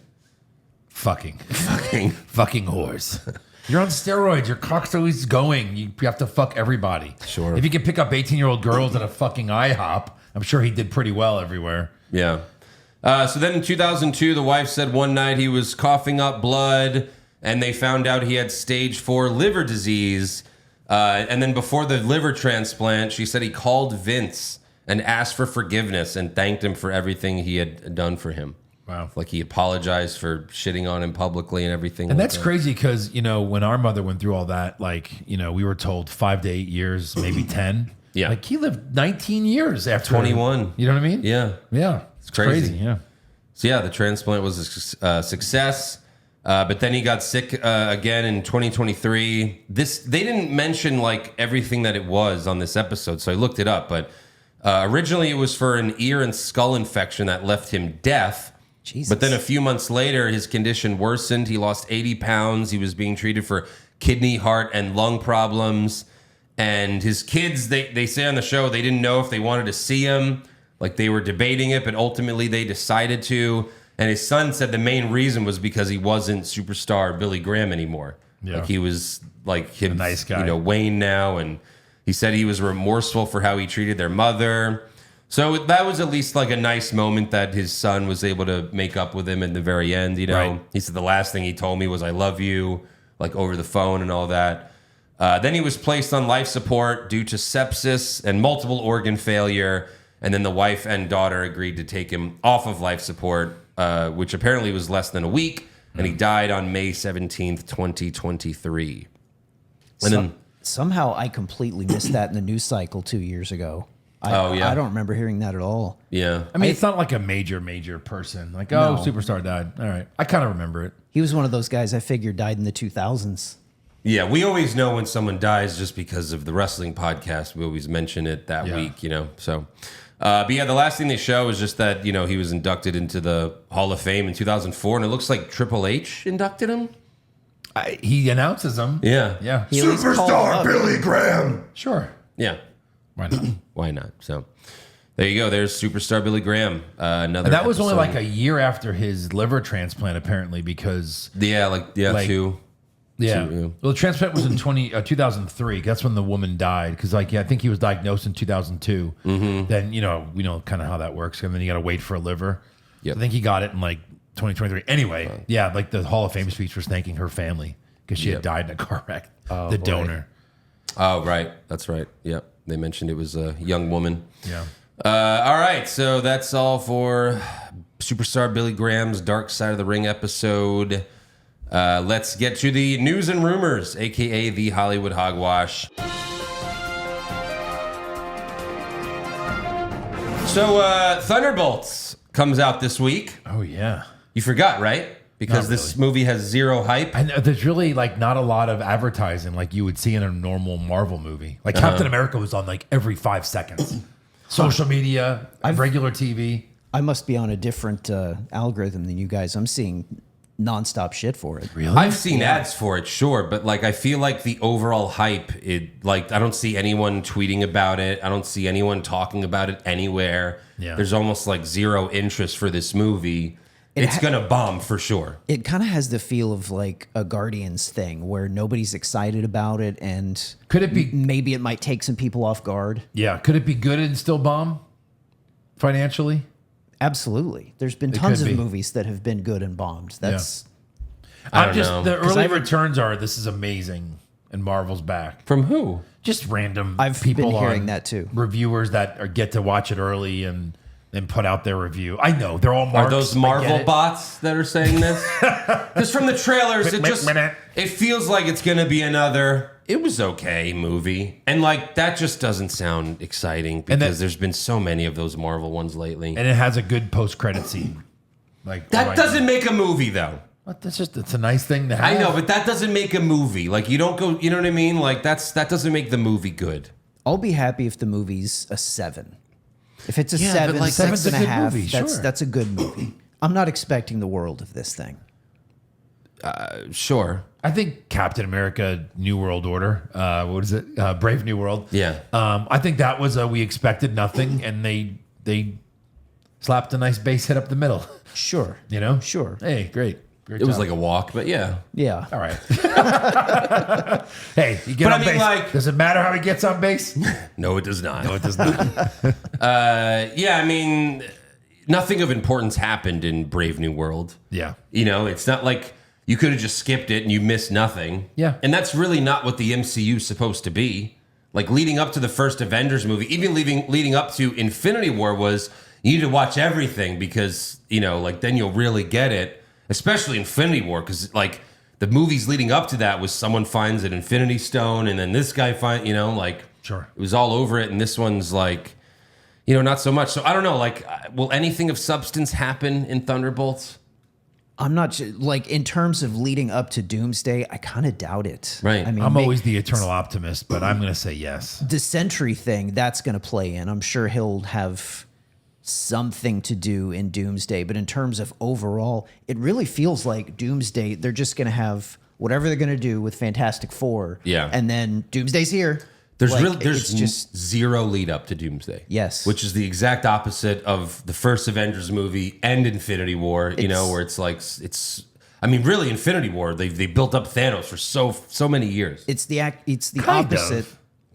Speaker 5: Fucking
Speaker 3: Fucking.
Speaker 5: whores. You're on steroids. Your cock's always going. You have to fuck everybody.
Speaker 3: Sure.
Speaker 5: If you can pick up 18-year-old girls at a fucking IHOP, I'm sure he did pretty well everywhere.
Speaker 3: Yeah. So then in 2002, the wife said one night he was coughing up blood and they found out he had stage 4 liver disease. And then before the liver transplant, she said he called Vince and asked for forgiveness and thanked him for everything he had done for him.
Speaker 5: Wow.
Speaker 3: Like he apologized for shitting on him publicly and everything.
Speaker 5: And
Speaker 3: like
Speaker 5: that's
Speaker 3: that.
Speaker 5: crazy because, when our mother went through all that, we were told 5 to 8 years, maybe 10.
Speaker 3: Yeah.
Speaker 5: Like he lived 19 years after
Speaker 3: 21.
Speaker 5: You know what I mean?
Speaker 3: Yeah.
Speaker 5: Yeah. It's
Speaker 3: crazy.
Speaker 5: Yeah.
Speaker 3: So yeah, the transplant was a success. But then he got sick again in 2023. They didn't mention like everything that it was on this episode, so I looked it up. But originally it was for an ear and skull infection that left him deaf.
Speaker 4: Jesus.
Speaker 3: But then a few months later, his condition worsened. He lost 80 pounds. He was being treated for kidney, heart, and lung problems. And his kids, they say on the show, they didn't know if they wanted to see him. Like they were debating it, but ultimately they decided to. And his son said the main reason was because he wasn't superstar Billy Graham anymore.
Speaker 5: Yeah.
Speaker 3: Like he was like him,
Speaker 5: A nice guy.
Speaker 3: Wayne now. And he said he was remorseful for how he treated their mother. So that was at least like a nice moment that his son was able to make up with him in the very end.
Speaker 5: Right.
Speaker 3: He said the last thing he told me was "I love you," like over the phone and all that. Then he was placed on life support due to sepsis and multiple organ failure. And then the wife and daughter agreed to take him off of life support, which apparently was less than a week. And he died on May 17th, 2023. And then,
Speaker 4: Somehow I completely missed that in the news cycle 2 years ago.
Speaker 3: Oh, yeah.
Speaker 4: I don't remember hearing that at all.
Speaker 3: yeah.
Speaker 5: I mean, it's not like a major person. Like,
Speaker 4: No.
Speaker 5: superstar died. All right. I kind of remember it.
Speaker 4: He was one of those guys I figured died in the 2000s.
Speaker 3: Yeah, we always know when someone dies just because of the wrestling podcast. We always mention it that
Speaker 5: Yeah.
Speaker 3: week, So, but yeah, the last thing they show is just that, he was inducted into the Hall of Fame in 2004, and it looks like Triple H inducted him.
Speaker 5: He announces them.
Speaker 3: Yeah.
Speaker 5: Yeah.
Speaker 4: He at least called him up.
Speaker 3: Billy Graham.
Speaker 5: Sure.
Speaker 3: Yeah.
Speaker 5: Why not?
Speaker 3: Why not? So, there you go. There's Superstar Billy Graham. Another.
Speaker 5: And that was only
Speaker 3: episode.
Speaker 5: like a year after his liver transplant, apparently, because
Speaker 3: like
Speaker 5: 2. Yeah.
Speaker 3: yeah.
Speaker 5: Well, the transplant was in 2003. That's when the woman died. Because, I think he was diagnosed in 2002. Mm-hmm. Then, we know kind of how that works. And then you got to wait for a liver.
Speaker 3: Yep.
Speaker 5: I think he got it in 2023. Anyway, the Hall of Fame speech was thanking her family because she had died in a car wreck. The
Speaker 4: boy.
Speaker 5: donor.
Speaker 3: Oh, right. That's right. Yep. They mentioned it was a young woman.
Speaker 5: Yeah.
Speaker 3: All right, so that's all for Superstar Billy Graham's Dark Side of the Ring episode. Let's get to the news and rumors, aka the Hollywood Hogwash. So Thunderbolts comes out this week.
Speaker 5: Oh, yeah.
Speaker 3: You forgot, right? Because
Speaker 5: Not
Speaker 3: this movie has zero hype.
Speaker 5: And there's really not a lot of advertising like you would see in a normal Marvel movie. Captain America was on every 5 seconds. Social media, regular TV.
Speaker 4: I must be on a different algorithm than you guys. I'm seeing nonstop shit for it.
Speaker 5: Really?
Speaker 3: I've seen ads for it, sure, but like I feel like the overall hype, I don't see anyone tweeting about it. I don't see anyone talking about it anywhere.
Speaker 5: Yeah.
Speaker 3: There's almost like zero interest for this movie. It's gonna bomb for sure.
Speaker 4: It kind of has the feel of like a Guardians thing where nobody's excited about it, and
Speaker 5: Could it be?
Speaker 4: maybe it might take some people off guard.
Speaker 5: Yeah. Could it be good and still bomb financially?
Speaker 4: Absolutely. There's been
Speaker 5: It
Speaker 4: tons
Speaker 5: could
Speaker 4: of
Speaker 5: be.
Speaker 4: movies that have been good and bombed. That's
Speaker 3: I don't know.
Speaker 5: The early
Speaker 4: I-
Speaker 5: returns are this is amazing and Marvel's back.
Speaker 3: From who?
Speaker 5: Just random
Speaker 4: I've
Speaker 5: people
Speaker 4: been hearing
Speaker 5: on
Speaker 4: that too.
Speaker 5: Reviewers that get to watch it early and then put out their review. I know they're all
Speaker 3: Are
Speaker 5: marks.
Speaker 3: those
Speaker 5: I get
Speaker 3: Marvel
Speaker 5: it.
Speaker 3: bots that are saying this? Because from the trailers, it feels like it's gonna be another. It was okay movie, and like that just doesn't sound exciting because there's been so many of those Marvel ones lately.
Speaker 5: And it has a good post credit scene. Like
Speaker 3: That doesn't make a movie though.
Speaker 5: What? It's a nice thing to have.
Speaker 3: I know, but that doesn't make a movie. Like you don't go. You know what I mean? Like that doesn't make the movie good.
Speaker 4: I'll be happy if the movie's a 7. If it's a
Speaker 3: Yeah, but
Speaker 4: 7,
Speaker 3: like,
Speaker 4: six
Speaker 5: seven's a
Speaker 4: and a
Speaker 5: good
Speaker 4: half,
Speaker 5: movie, sure.
Speaker 4: that's a good movie. I'm not expecting the world of this thing.
Speaker 3: Sure.
Speaker 5: I think Captain America: New World Order. What is it? Brave New World.
Speaker 3: Yeah.
Speaker 5: I think that was we expected nothing, and they slapped a nice base hit up the middle.
Speaker 4: Sure.
Speaker 5: You know.
Speaker 4: Sure.
Speaker 5: Hey, great.
Speaker 3: It was like a walk, but yeah.
Speaker 4: Yeah.
Speaker 5: All right. Hey, you get
Speaker 3: But
Speaker 5: on
Speaker 3: I mean,
Speaker 5: base.
Speaker 3: like-
Speaker 5: Does it matter how he gets on base?
Speaker 3: No, it does not.
Speaker 5: No, it does not.
Speaker 3: Yeah, I mean, nothing of importance happened in Brave New World.
Speaker 5: Yeah.
Speaker 3: You know, it's not like you could have just skipped it and you missed nothing.
Speaker 5: Yeah.
Speaker 3: And that's really not what the MCU is supposed to be. Like leading up to the first Avengers movie, even leading up to Infinity War was you need to watch everything because, you know, like then you'll really get it. Especially Infinity War, because like the movies leading up to that was someone finds an Infinity Stone and then this guy like
Speaker 5: Sure.
Speaker 3: it was all over it, and this one's like, you know, not so much. So I don't know, like, will anything of substance happen in Thunderbolts?
Speaker 4: I'm not like in terms of leading up to Doomsday, I kind of doubt it.
Speaker 3: Right.
Speaker 4: I mean,
Speaker 5: I'm always the eternal optimist, but I'm going to say yes.
Speaker 4: the Sentry thing that's going to play in. I'm sure he'll have something to do in Doomsday, but in terms of overall, it really feels like Doomsday, they're just going to have whatever they're going to do with Fantastic Four.
Speaker 3: Yeah.
Speaker 4: And then Doomsday's here.
Speaker 3: There's
Speaker 4: Like,
Speaker 3: there's
Speaker 4: it's just
Speaker 3: zero lead up to Doomsday.
Speaker 4: Yes.
Speaker 3: Which is the exact opposite of the first Avengers movie and Infinity War, you know,
Speaker 4: It's-
Speaker 3: where it's like I mean, really Infinity War, they built up Thanos for so many years.
Speaker 4: it's the
Speaker 5: Kind of.
Speaker 4: opposite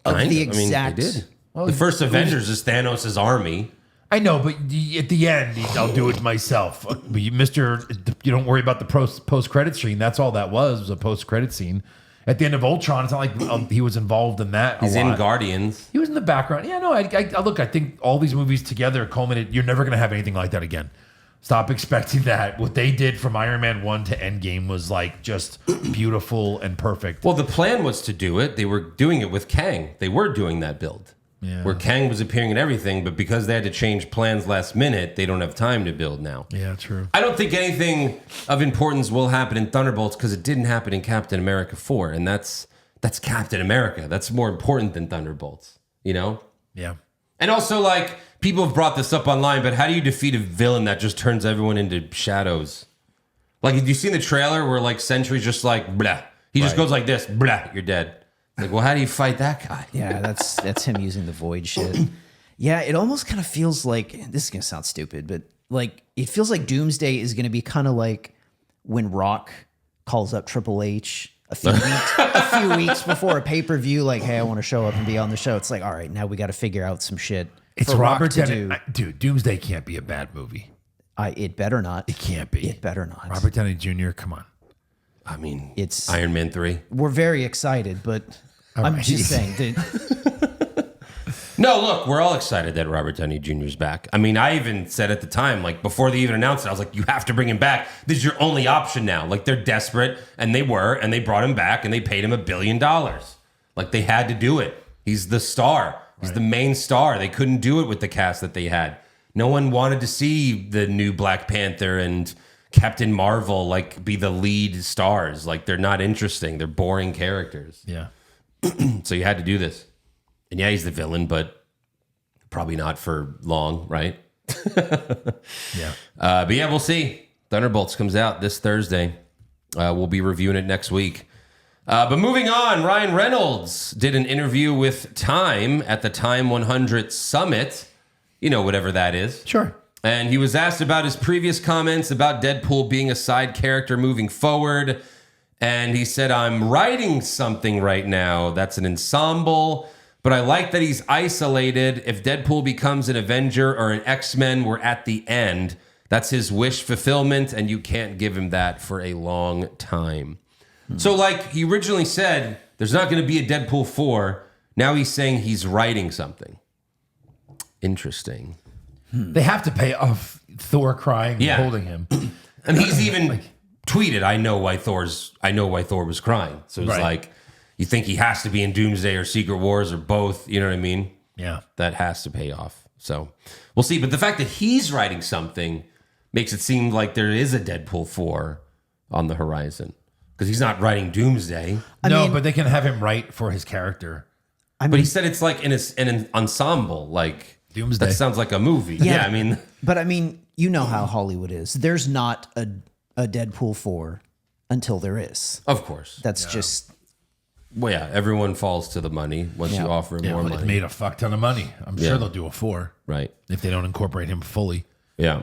Speaker 4: of
Speaker 3: Kind
Speaker 4: the
Speaker 3: of. I mean,
Speaker 4: exact.
Speaker 3: they did. The first Avengers is Thanos' army.
Speaker 5: I know, but at the end, I'll do it myself. But you don't worry about the post credit scene. That's all that was a post credit scene. At the end of Ultron, it's not like he was involved in that.
Speaker 3: He's
Speaker 5: a
Speaker 3: in
Speaker 5: lot.
Speaker 3: Guardians.
Speaker 5: He was in the background. Yeah, no, I look. I think all these movies together culminate. You're never going to have anything like that again. Stop expecting that. What they did from Iron Man 1 to Endgame was like just beautiful and perfect.
Speaker 3: Well, the plan was to do it. They were doing it with Kang. They were doing that build.
Speaker 5: Yeah.
Speaker 3: Where Kang was appearing in everything, but because they had to change plans last minute, they don't have time to build now.
Speaker 5: Yeah, true.
Speaker 3: I don't think anything of importance will happen in Thunderbolts because it didn't happen in Captain America 4, and that's Captain America. That's more important than Thunderbolts, you know?
Speaker 5: Yeah.
Speaker 3: And also, like, people have brought this up online, but how do you defeat a villain that just turns everyone into shadows? Like, have you seen the trailer where, like, Sentry's just like, blah. He just goes like this, blah, you're dead. Like, well, how do you fight that guy?
Speaker 4: Yeah, that's him using the void shit. Yeah, it almost kind of feels like, this is going to sound stupid, but like it feels like Doomsday is going to be kind of like when Rock calls up Triple H a few weeks before a pay-per-view, like, hey, I want to show up and be on the show. It's like, all right, now we got to figure out some shit
Speaker 5: It's
Speaker 4: for Rock
Speaker 5: Robert
Speaker 4: to
Speaker 5: Downey.
Speaker 4: do.
Speaker 5: Dude, Doomsday can't be a bad movie.
Speaker 4: It better not.
Speaker 5: It can't be.
Speaker 4: It better not.
Speaker 5: Robert Downey Jr., come on.
Speaker 3: I mean,
Speaker 4: It's-
Speaker 3: Iron Man 3.
Speaker 4: We're very excited, but I'm
Speaker 5: right.
Speaker 4: just saying that
Speaker 3: No, look, we're all excited that Robert Downey Jr. is back. I mean, I even said at the time, like, before they even announced it, I was like, you have to bring him back. This is your only option now. Like, they're desperate, and they were, and they brought him back, and they paid him $1 billion. Like, they had to do it. He's the star. He's the main star. They couldn't do it with the cast that they had. No one wanted to see the new Black Panther and Captain Marvel, like, be the lead stars. Like, they're not interesting. They're boring characters.
Speaker 5: Yeah.
Speaker 3: So you had to do this. And yeah, he's the villain, but probably not for long, right?
Speaker 5: Yeah.
Speaker 3: But yeah, we'll see. Thunderbolts comes out this Thursday. We'll be reviewing it next week. But moving on, Ryan Reynolds did an interview with Time at the Time 100 Summit. You know, whatever that is.
Speaker 5: Sure.
Speaker 3: And he was asked about his previous comments about Deadpool being a side character moving forward. And he said, I'm writing something right now that's an ensemble, but I like that he's isolated. If Deadpool becomes an Avenger or an X-Men, we're at the end. That's his wish fulfillment, and you can't give him that for a long time. So like he originally said, there's not going to be a Deadpool 4. Now he's saying he's writing something. Interesting.
Speaker 5: They have to pay off Thor crying
Speaker 3: Yeah.
Speaker 5: and holding him.
Speaker 3: And he's even tweeted, I know why Thor was crying. So it's
Speaker 5: Right.
Speaker 3: like, you think he has to be in Doomsday or Secret Wars or both, you know what I mean?
Speaker 5: Yeah.
Speaker 3: That has to pay off. So we'll see. But the fact that he's writing something makes it seem like there is a Deadpool 4 on the horizon. Because he's not writing Doomsday.
Speaker 5: But they can have him write for his character.
Speaker 3: But he said it's like in an ensemble. Like,
Speaker 5: Doomsday.
Speaker 3: that sounds like a movie. Yeah, I mean...
Speaker 4: But I mean, you know how Hollywood is. There's not a Deadpool 4 until there is.
Speaker 3: Of course.
Speaker 4: That's just
Speaker 3: Well, yeah, everyone falls to the money once
Speaker 4: Yeah.
Speaker 3: you offer him
Speaker 5: Yeah,
Speaker 3: more
Speaker 5: well,
Speaker 3: money.
Speaker 5: it made a fuck ton of money. I'm
Speaker 3: Yeah.
Speaker 5: sure they'll do a 4
Speaker 3: Right.
Speaker 5: if they don't incorporate him fully.
Speaker 3: Yeah.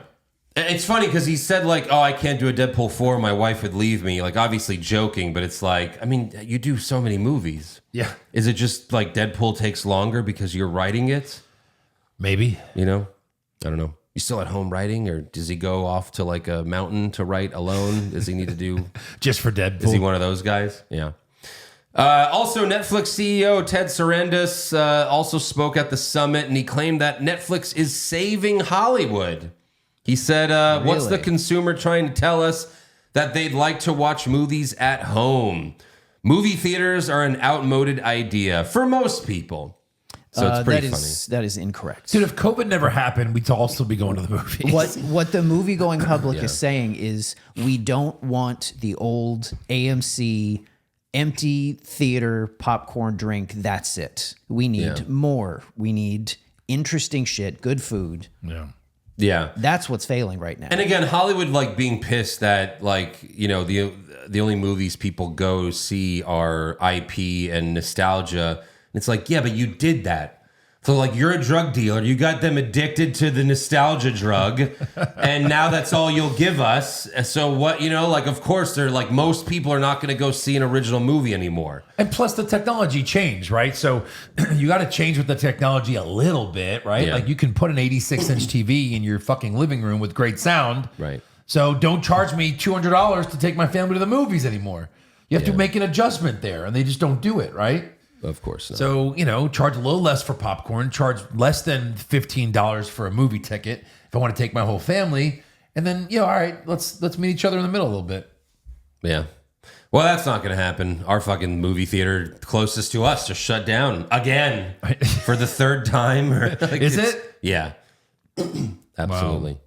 Speaker 3: And it's funny because he said, like, oh, I can't do a Deadpool 4. My wife would leave me. Like, obviously joking, but it's like, I mean, you do so many movies.
Speaker 5: Yeah.
Speaker 3: Is it just like Deadpool takes longer because you're writing it?
Speaker 5: Maybe.
Speaker 3: You know? I don't know. You still at home writing, or does he go off to like a mountain to write alone? Does he need to do...
Speaker 5: Just for Deadpool.
Speaker 3: Is he one of those guys? Yeah. Also, Netflix CEO Ted Sarandos also spoke at the summit, and he claimed that Netflix is saving Hollywood. He said, what's the
Speaker 4: Really?
Speaker 3: consumer trying to tell us? That they'd like to watch movies at home. Movie theaters are an outmoded idea for most people. So it's pretty funny.
Speaker 4: that is incorrect.
Speaker 5: Dude, if COVID never happened, we'd all still be going to the movies.
Speaker 4: What the movie going public
Speaker 3: Yeah.
Speaker 4: is saying is we don't want the old AMC empty theater popcorn drink. That's it. We need more. We need interesting shit, good food.
Speaker 5: Yeah.
Speaker 3: Yeah.
Speaker 4: That's what's failing right now.
Speaker 3: And again, Hollywood like being pissed that like, you know, the only movies people go see are IP and nostalgia. And it's like, yeah, but you did that. So like you're a drug dealer, you got them addicted to the nostalgia drug, and now that's all you'll give us. So what, you know, like of course they're like most people are not going to go see an original movie anymore.
Speaker 5: And plus the technology changed, right? So you got to change with the technology a little bit, right?
Speaker 3: Yeah.
Speaker 5: Like you can put an 86-inch TV in your fucking living room with great sound.
Speaker 3: Right.
Speaker 5: So don't charge me $200 to take my family to the movies anymore. You have to make an adjustment there, and they just don't do it, right?
Speaker 3: Of course not.
Speaker 5: So, you know, charge a little less for popcorn, charge less than $15 for a movie ticket if I want to take my whole family. And then, all right, let's meet each other in the middle a little bit.
Speaker 3: Yeah. Well, that's not going to happen. Our fucking movie theater closest to us just shut down again for the third time. Like,
Speaker 5: Is
Speaker 3: it's-
Speaker 5: it?
Speaker 3: Yeah. Absolutely.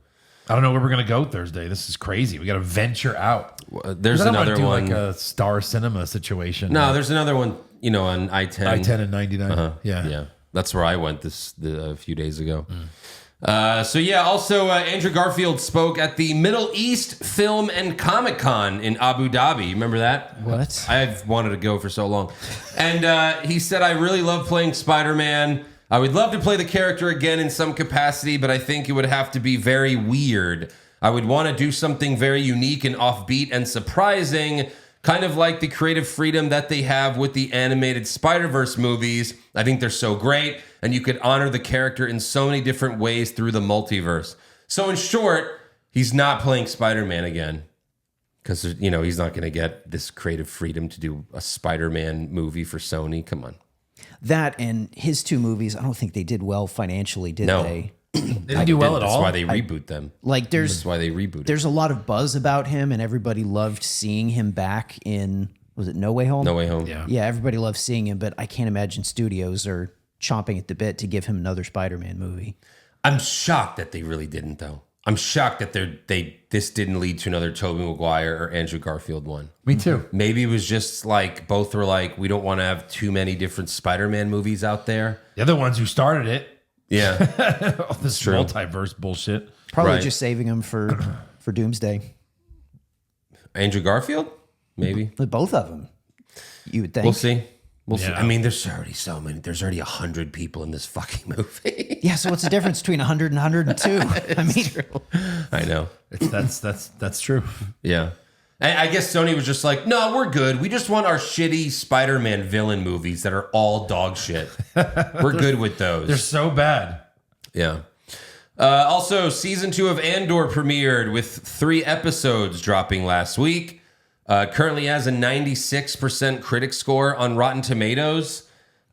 Speaker 5: I don't know where we're going to go Thursday. This is crazy. We got to venture out.
Speaker 3: There's
Speaker 5: I don't wanna
Speaker 3: another
Speaker 5: do
Speaker 3: one.
Speaker 5: like a Star Cinema situation.
Speaker 3: No, there's another one, you know, on I-10.
Speaker 5: I-10 and 99. Yeah.
Speaker 3: Yeah. That's where I went a few days ago. Also Andrew Garfield spoke at the Middle East Film and Comic Con in Abu Dhabi. Remember that?
Speaker 4: What?
Speaker 3: I've wanted to go for so long. And he said, I really love playing Spider-Man. I would love to play the character again in some capacity, but I think it would have to be very weird. I would want to do something very unique and offbeat and surprising, kind of like the creative freedom that they have with the animated Spider-Verse movies. I think they're so great, and you could honor the character in so many different ways through the multiverse. So in short, he's not playing Spider-Man again because, you know, he's not going to get this creative freedom to do a Spider-Man movie for Sony. Come on.
Speaker 4: That and his two movies, I don't think they did well financially, did
Speaker 3: No.
Speaker 4: they?
Speaker 5: They didn't do well at
Speaker 3: That's
Speaker 5: all.
Speaker 3: why they reboot them.
Speaker 4: Like
Speaker 3: That's why they reboot it.
Speaker 4: there's a lot of buzz about him, and everybody loved seeing him back in, was it No Way Home?
Speaker 3: No Way Home.
Speaker 5: Yeah.
Speaker 4: Yeah, everybody loved seeing him, but I can't imagine studios are chomping at the bit to give him another Spider-Man movie.
Speaker 3: I'm shocked that they really didn't, though. I'm shocked that this didn't lead to another Tobey Maguire or Andrew Garfield one.
Speaker 5: Me too.
Speaker 3: Maybe it was just like both were like, we don't want to have too many different Spider-Man movies out there.
Speaker 5: The other ones who started it,
Speaker 3: Yeah.
Speaker 5: All this
Speaker 3: True.
Speaker 5: multiverse bullshit.
Speaker 4: Probably
Speaker 3: Right.
Speaker 4: just saving him for Doomsday.
Speaker 3: Andrew Garfield? Maybe.
Speaker 4: But both of them, you would think.
Speaker 3: We'll see. We'll see.
Speaker 5: Yeah.
Speaker 3: I mean, there's already so many. There's already 100 people in this fucking movie.
Speaker 4: Yeah, so what's the difference between 100 and 102? I mean,
Speaker 3: I know.
Speaker 5: That's true.
Speaker 3: Yeah. I guess Sony was just like, no, we're good. We just want our shitty Spider-Man villain movies that are all dog shit. We're good with those.
Speaker 5: They're so bad.
Speaker 3: Yeah. Also, season 2 of Andor premiered with 3 episodes dropping last week. Currently has a 96% critic score on Rotten Tomatoes.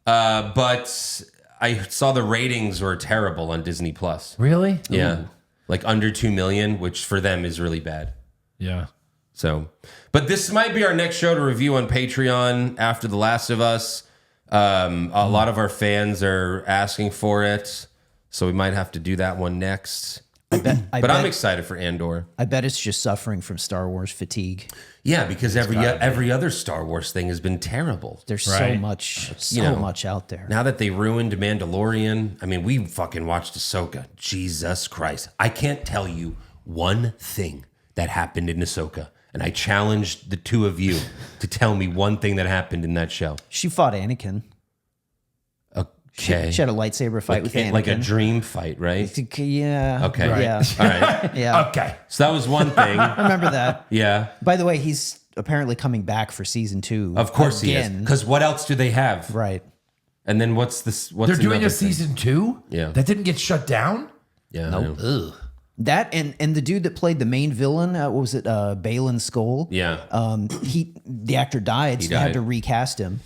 Speaker 3: But I saw the ratings were terrible on Disney Plus.
Speaker 5: Really?
Speaker 3: Yeah. Like under 2 million, which for them is really bad.
Speaker 5: Yeah.
Speaker 3: So, but this might be our next show to review on Patreon after The Last of Us. A lot of our fans are asking for it, so we might have to do that one next. But I'm excited for Andor.
Speaker 4: I bet it's just suffering from Star Wars fatigue.
Speaker 3: Yeah, because every other Star Wars thing has been terrible.
Speaker 4: There's so
Speaker 5: Right.
Speaker 4: much out there.
Speaker 3: Now that they ruined Mandalorian, I mean, we fucking watched Ahsoka. Jesus Christ. I can't tell you one thing that happened in Ahsoka. And I challenged the two of you to tell me one thing that happened in that show.
Speaker 4: She fought Anakin.
Speaker 3: Okay.
Speaker 4: She had a lightsaber fight with Anakin.
Speaker 3: Like a dream fight, right?
Speaker 4: Yeah.
Speaker 3: Okay.
Speaker 5: Right.
Speaker 4: Yeah.
Speaker 3: All right.
Speaker 4: Yeah.
Speaker 5: Okay.
Speaker 3: So that was one thing.
Speaker 4: I remember that.
Speaker 3: Yeah.
Speaker 4: By the way, he's apparently coming back for season 2.
Speaker 3: Of course he is.
Speaker 4: again.
Speaker 3: Because what else do they have?
Speaker 4: Right.
Speaker 3: And then what's this? What's
Speaker 5: They're doing
Speaker 3: another
Speaker 5: a
Speaker 3: thing?
Speaker 5: season 2?
Speaker 3: Yeah.
Speaker 5: That didn't get shut down?
Speaker 3: Yeah. I know.
Speaker 5: Ugh.
Speaker 4: That and the dude that played the main villain, what was it? Balin Skull.
Speaker 3: Yeah.
Speaker 4: The actor died, so they
Speaker 3: died.
Speaker 4: had to recast him.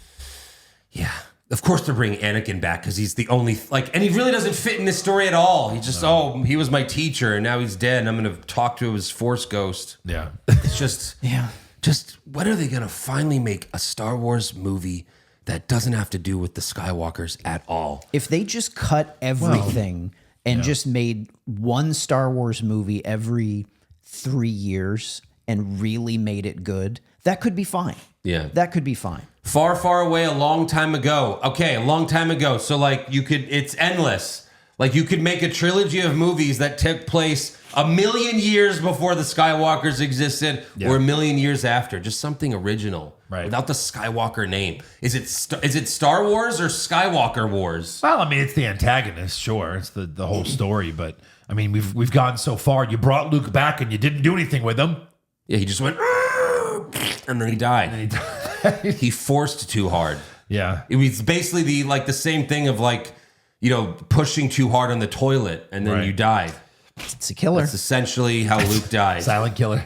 Speaker 3: Yeah. Of course they're bringing Anakin back because he's the only and he really doesn't fit in this story at all. He just he was my teacher and now he's dead and I'm gonna talk to his Force ghost.
Speaker 5: Yeah.
Speaker 3: It's just
Speaker 4: Yeah.
Speaker 3: just when are they gonna finally make a Star Wars movie that doesn't have to do with the Skywalkers at all?
Speaker 4: If they just cut everything and just made one Star Wars movie every 3 years and really made it good, that could be fine.
Speaker 3: Yeah.
Speaker 4: That could be fine.
Speaker 3: Far, far away, a long time ago. Okay, a long time ago. So, like, it's endless. Like, you could make a trilogy of movies that took place 1,000,000 years before the Skywalkers existed or 1,000,000 years after. Just something original.
Speaker 5: Right.
Speaker 3: Without the Skywalker name. Is it Star Wars or Skywalker Wars?
Speaker 5: Well, I mean, it's the antagonist, sure. It's the whole story, but I mean, we've gone so far. You brought Luke back and you didn't do anything with him.
Speaker 3: Yeah, he just went, and then he died. He forced too hard.
Speaker 5: Yeah.
Speaker 3: It was basically the same thing of pushing too hard on the toilet and then
Speaker 5: Right.
Speaker 3: you died.
Speaker 4: It's a killer.
Speaker 3: That's essentially how Luke died.
Speaker 5: Silent killer.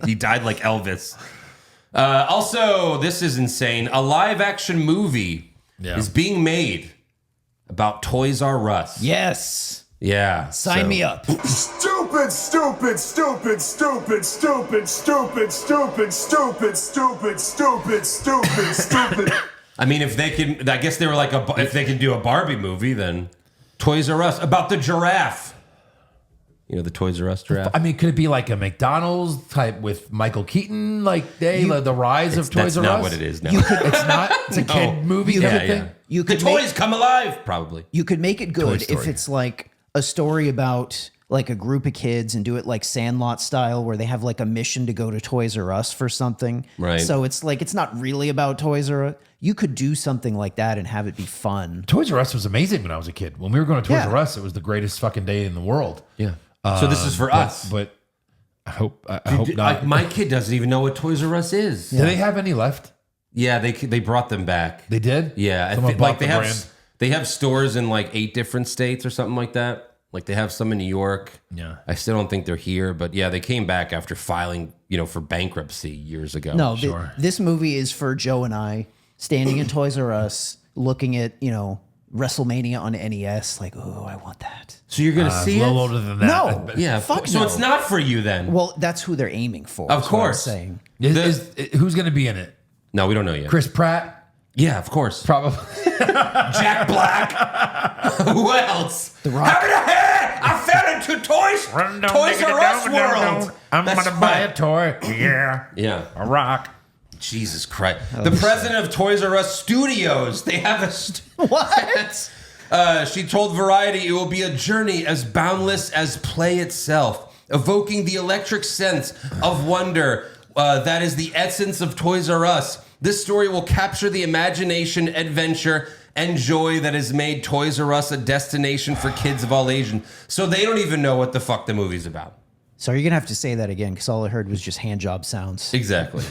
Speaker 3: He died like Elvis. Also, this is insane. A live action movie is being made about Toys R Us.
Speaker 4: Yes.
Speaker 3: Yeah.
Speaker 4: Sign me up.
Speaker 6: Stupid, stupid, stupid, stupid, stupid, stupid, stupid, stupid, stupid, stupid, stupid, stupid.
Speaker 3: I mean, if they can, I guess they were like, if they can do a Barbie movie, then Toys R Us about the giraffe. You know, the Toys R Us giraffe.
Speaker 5: I mean, could it be like a McDonald's type with Michael Keaton? Like the rise of Toys
Speaker 3: That's
Speaker 5: R
Speaker 3: not
Speaker 5: Us?
Speaker 3: what it is now.
Speaker 5: It's not? It's a kid movie kind of thing?
Speaker 4: You
Speaker 3: The
Speaker 4: could make-
Speaker 3: toys come alive, probably.
Speaker 4: You could make it good
Speaker 5: Story.
Speaker 4: if it's like a story about like a group of kids and do it like Sandlot style where they have like a mission to go to Toys R Us for something.
Speaker 3: Right.
Speaker 4: So it's like it's not really about Toys R Us. You could do something like that and have it be fun.
Speaker 5: Toys R Us was amazing when I was a kid. When we were going to Toys
Speaker 4: Yeah.
Speaker 5: R Us, it was the greatest fucking day in the world.
Speaker 3: Yeah. So this is for us.
Speaker 5: But I hope not.
Speaker 3: Like, my kid doesn't even know what Toys R Us is.
Speaker 5: Do they have any left?
Speaker 3: Yeah, they brought them back.
Speaker 5: They did?
Speaker 3: Yeah, I
Speaker 5: Someone
Speaker 3: think
Speaker 5: bought
Speaker 3: like
Speaker 5: the brand.
Speaker 3: they have stores in like 8 different states or something like that. Like they have some in New York.
Speaker 5: Yeah.
Speaker 3: I still don't think they're here, but yeah, they came back after filing, for bankruptcy years ago.
Speaker 4: No,
Speaker 5: Sure.
Speaker 4: this movie is for Joe and I standing in Toys R Us looking at, WrestleMania on NES. Like, oh, I want that.
Speaker 3: So you're gonna
Speaker 5: It's
Speaker 3: see
Speaker 5: a little
Speaker 3: it?
Speaker 5: older than that.
Speaker 4: No.
Speaker 3: Yeah,
Speaker 4: Fuck
Speaker 3: so
Speaker 4: no.
Speaker 3: it's not for you then.
Speaker 4: Well, that's who they're aiming for.
Speaker 3: Of
Speaker 4: is what I'm
Speaker 3: course.
Speaker 4: saying.
Speaker 5: Who's going to be in it?
Speaker 3: No, we don't know yet.
Speaker 5: Chris Pratt?
Speaker 3: Yeah, of course.
Speaker 5: Probably.
Speaker 3: Jack Black. Who else?
Speaker 4: The Rock.
Speaker 3: How did I fell into Toys R Us world.
Speaker 5: I'm
Speaker 3: That's
Speaker 5: going to buy
Speaker 3: right.
Speaker 5: a toy. Yeah.
Speaker 3: Yeah.
Speaker 5: A rock.
Speaker 3: Jesus Christ. The president of Toys R Us Studios. They have a...
Speaker 4: What?
Speaker 3: She told Variety it will be a journey as boundless as play itself, evoking the electric sense of wonder that is the essence of Toys R Us. This story will capture the imagination, adventure, and joy that has made Toys R Us a destination for kids of all ages. So they don't even know what the fuck the movie's about.
Speaker 4: So you're gonna have to say that again because all I heard was just hand job sounds.
Speaker 3: Exactly.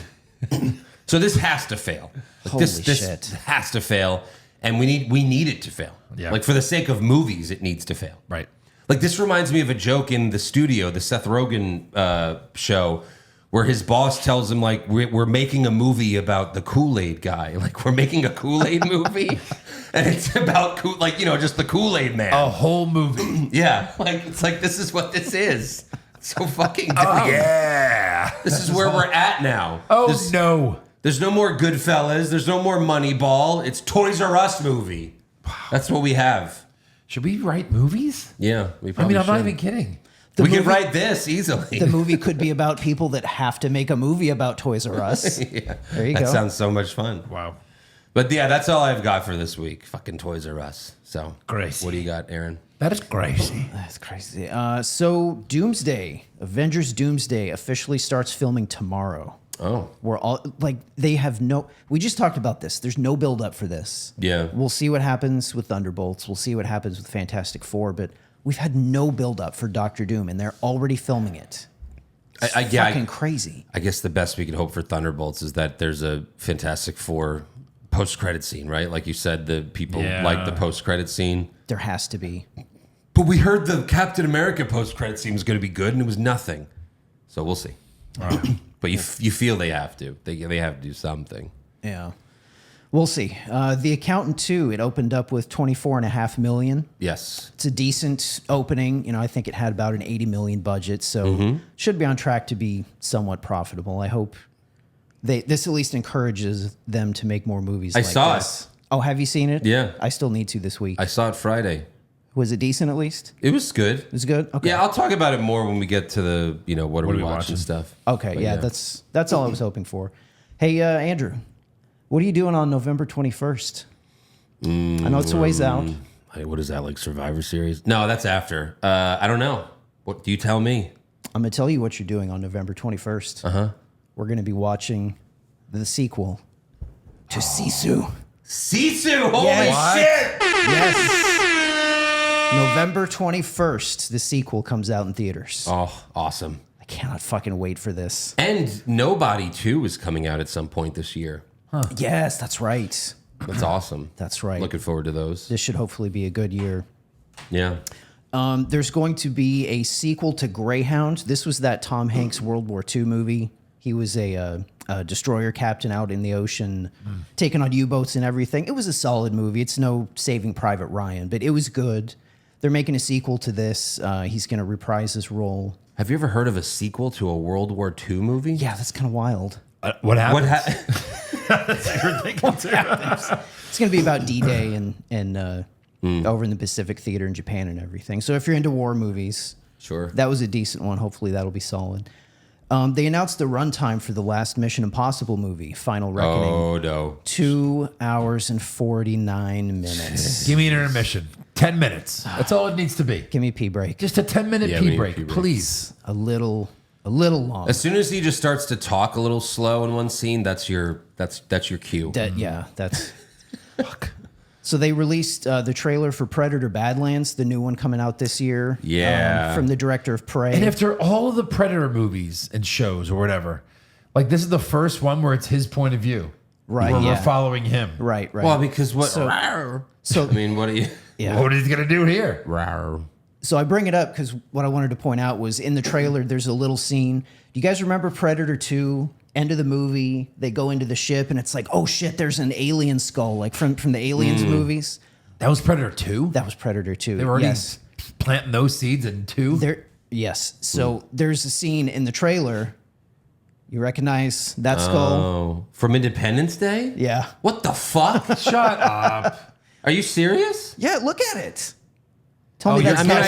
Speaker 3: So this has to fail. This
Speaker 4: shit.
Speaker 3: has to fail, and we need it to fail.
Speaker 5: Yeah.
Speaker 3: Like for the sake of movies, it needs to fail.
Speaker 5: Right.
Speaker 3: Like this reminds me of a joke in the studio, the Seth Rogen show, where his boss tells him like we're making a movie about the Kool-Aid guy. Like we're making a Kool-Aid movie, and it's about just the Kool-Aid man.
Speaker 5: A whole movie.
Speaker 3: Yeah, like it's like this is what this is. So fucking dumb.
Speaker 5: Oh, yeah.
Speaker 3: This is where we're at now.
Speaker 5: Oh, no.
Speaker 3: There's no more Goodfellas. There's no more Moneyball. It's Toys R Us movie. That's what we have.
Speaker 5: Should we write movies?
Speaker 3: Yeah, we
Speaker 5: I
Speaker 3: probably
Speaker 5: mean, I'm not
Speaker 3: should.
Speaker 5: even kidding.
Speaker 3: We could write this easily.
Speaker 4: The movie could be about people that have to make a movie about Toys R Us.
Speaker 3: Yeah.
Speaker 4: There you
Speaker 3: That
Speaker 4: go.
Speaker 3: sounds so much fun.
Speaker 5: Wow.
Speaker 3: But yeah, that's all I've got for this week. Fucking Toys R Us. So,
Speaker 5: Crazy.
Speaker 3: What do you got, Aaron?
Speaker 5: That is crazy.
Speaker 4: That's crazy. So Doomsday, Avengers Doomsday officially starts filming tomorrow.
Speaker 3: Oh,
Speaker 4: We're all like, they have no, we just talked about this. There's no build up for this.
Speaker 3: Yeah.
Speaker 4: We'll see what happens with Thunderbolts. We'll see what happens with Fantastic Four, but we've had no build up for Doctor Doom and they're already filming it. It's fucking crazy.
Speaker 3: I guess the best we could hope for Thunderbolts is that there's a Fantastic Four post-credit scene, right? Like you said, the people
Speaker 5: Yeah.
Speaker 3: like the post-credit scene.
Speaker 4: There has to be.
Speaker 3: But we heard the Captain America post-credit scene was going to be good, and it was nothing. So we'll see. But you feel they have to. They have to do something.
Speaker 4: Yeah. We'll see. The Accountant 2, it opened up with $24.5 million.
Speaker 3: Yes.
Speaker 4: It's a decent opening. I think it had about an $80 million budget, so should be on track to be somewhat profitable. I hope this at least encourages them to make more movies.
Speaker 3: I
Speaker 4: like
Speaker 3: saw
Speaker 4: this.
Speaker 3: it.
Speaker 4: Oh, have you seen it?
Speaker 3: Yeah.
Speaker 4: I still need to this week.
Speaker 3: I saw it Friday.
Speaker 4: Was it decent at least?
Speaker 3: It was good.
Speaker 4: It was good. Okay.
Speaker 3: Yeah, I'll talk about it more when we get to the, what are we watching stuff.
Speaker 4: Okay.
Speaker 3: But
Speaker 4: Yeah, that's all I was hoping for. Hey, Andrew, what are you doing on November 21st? I know it's a ways out.
Speaker 3: Hey, what is that, like Survivor Series? No, that's after. I don't know. What do you tell me?
Speaker 4: I'm gonna tell you what you're doing on November 21st. We're gonna be watching the sequel to Sisu.
Speaker 3: Sisu! Holy
Speaker 4: Yes.
Speaker 3: shit!
Speaker 4: Yes. November 21st, the sequel comes out in theaters.
Speaker 3: Oh, awesome.
Speaker 4: I cannot fucking wait for this.
Speaker 3: And Nobody 2 is coming out at some point this year.
Speaker 4: Yes, that's right.
Speaker 3: That's awesome.
Speaker 4: That's right.
Speaker 3: Looking forward to those.
Speaker 4: This should hopefully be a good year.
Speaker 3: Yeah.
Speaker 4: There's going to be a sequel to Greyhound. This was that Tom Hanks World War II movie. He was a destroyer captain out in the ocean, taking on U-boats and everything. It was a solid movie. It's no Saving Private Ryan, but it was good. They're making a sequel to this. He's going to reprise his role.
Speaker 3: Have you ever heard of a sequel to a World War II movie?
Speaker 4: Yeah, that's kind of wild.
Speaker 5: What happened?
Speaker 3: What happened?
Speaker 4: It's going to be about D-Day and over in the Pacific Theater in Japan and everything. So if you're into war movies,
Speaker 3: Sure.
Speaker 4: that was a decent one. Hopefully that'll be solid. They announced the runtime for the last Mission Impossible movie, Final Reckoning.
Speaker 3: Oh, no.
Speaker 4: 2 hours and 49 minutes.
Speaker 5: Give me an intermission. 10 minutes. That's all it needs to be.
Speaker 4: Give me a pee break.
Speaker 5: Just a 10-minute
Speaker 3: Yeah, we
Speaker 5: pee
Speaker 3: need
Speaker 5: break,
Speaker 3: pee breaks.
Speaker 5: please.
Speaker 4: A little long.
Speaker 3: As soon as he just starts to talk a little slow in one scene, that's your cue.
Speaker 4: That's. So they released the trailer for Predator Badlands, the new one coming out this year.
Speaker 3: Yeah.
Speaker 4: From the director of Prey.
Speaker 5: And after all of the Predator movies and shows or whatever, like this is the first one where it's his point of view.
Speaker 4: Right,
Speaker 5: Where
Speaker 4: yeah.
Speaker 5: we're following him.
Speaker 4: Right.
Speaker 3: Well, because what?
Speaker 4: So-
Speaker 3: I mean, what are you?
Speaker 4: Yeah.
Speaker 5: What is he going to do here?
Speaker 3: Rawr.
Speaker 4: So I bring it up because what I wanted to point out was in the trailer, there's a little scene. Do you guys remember Predator 2? End of the movie, they go into the ship and it's like, oh shit, there's an alien skull, like from the Aliens movies.
Speaker 5: That was Predator 2?
Speaker 4: That was Predator 2.
Speaker 5: They were already
Speaker 4: yes.
Speaker 5: planting those seeds in 2?
Speaker 4: Yes. So there's a scene in the trailer. You recognize that skull?
Speaker 3: Oh, from Independence Day?
Speaker 4: Yeah.
Speaker 3: What the fuck?
Speaker 5: Shut up.
Speaker 3: Are you serious?
Speaker 4: Yeah, look at it. Tell
Speaker 5: Oh,
Speaker 4: me
Speaker 5: you're-
Speaker 4: that's
Speaker 3: I mean,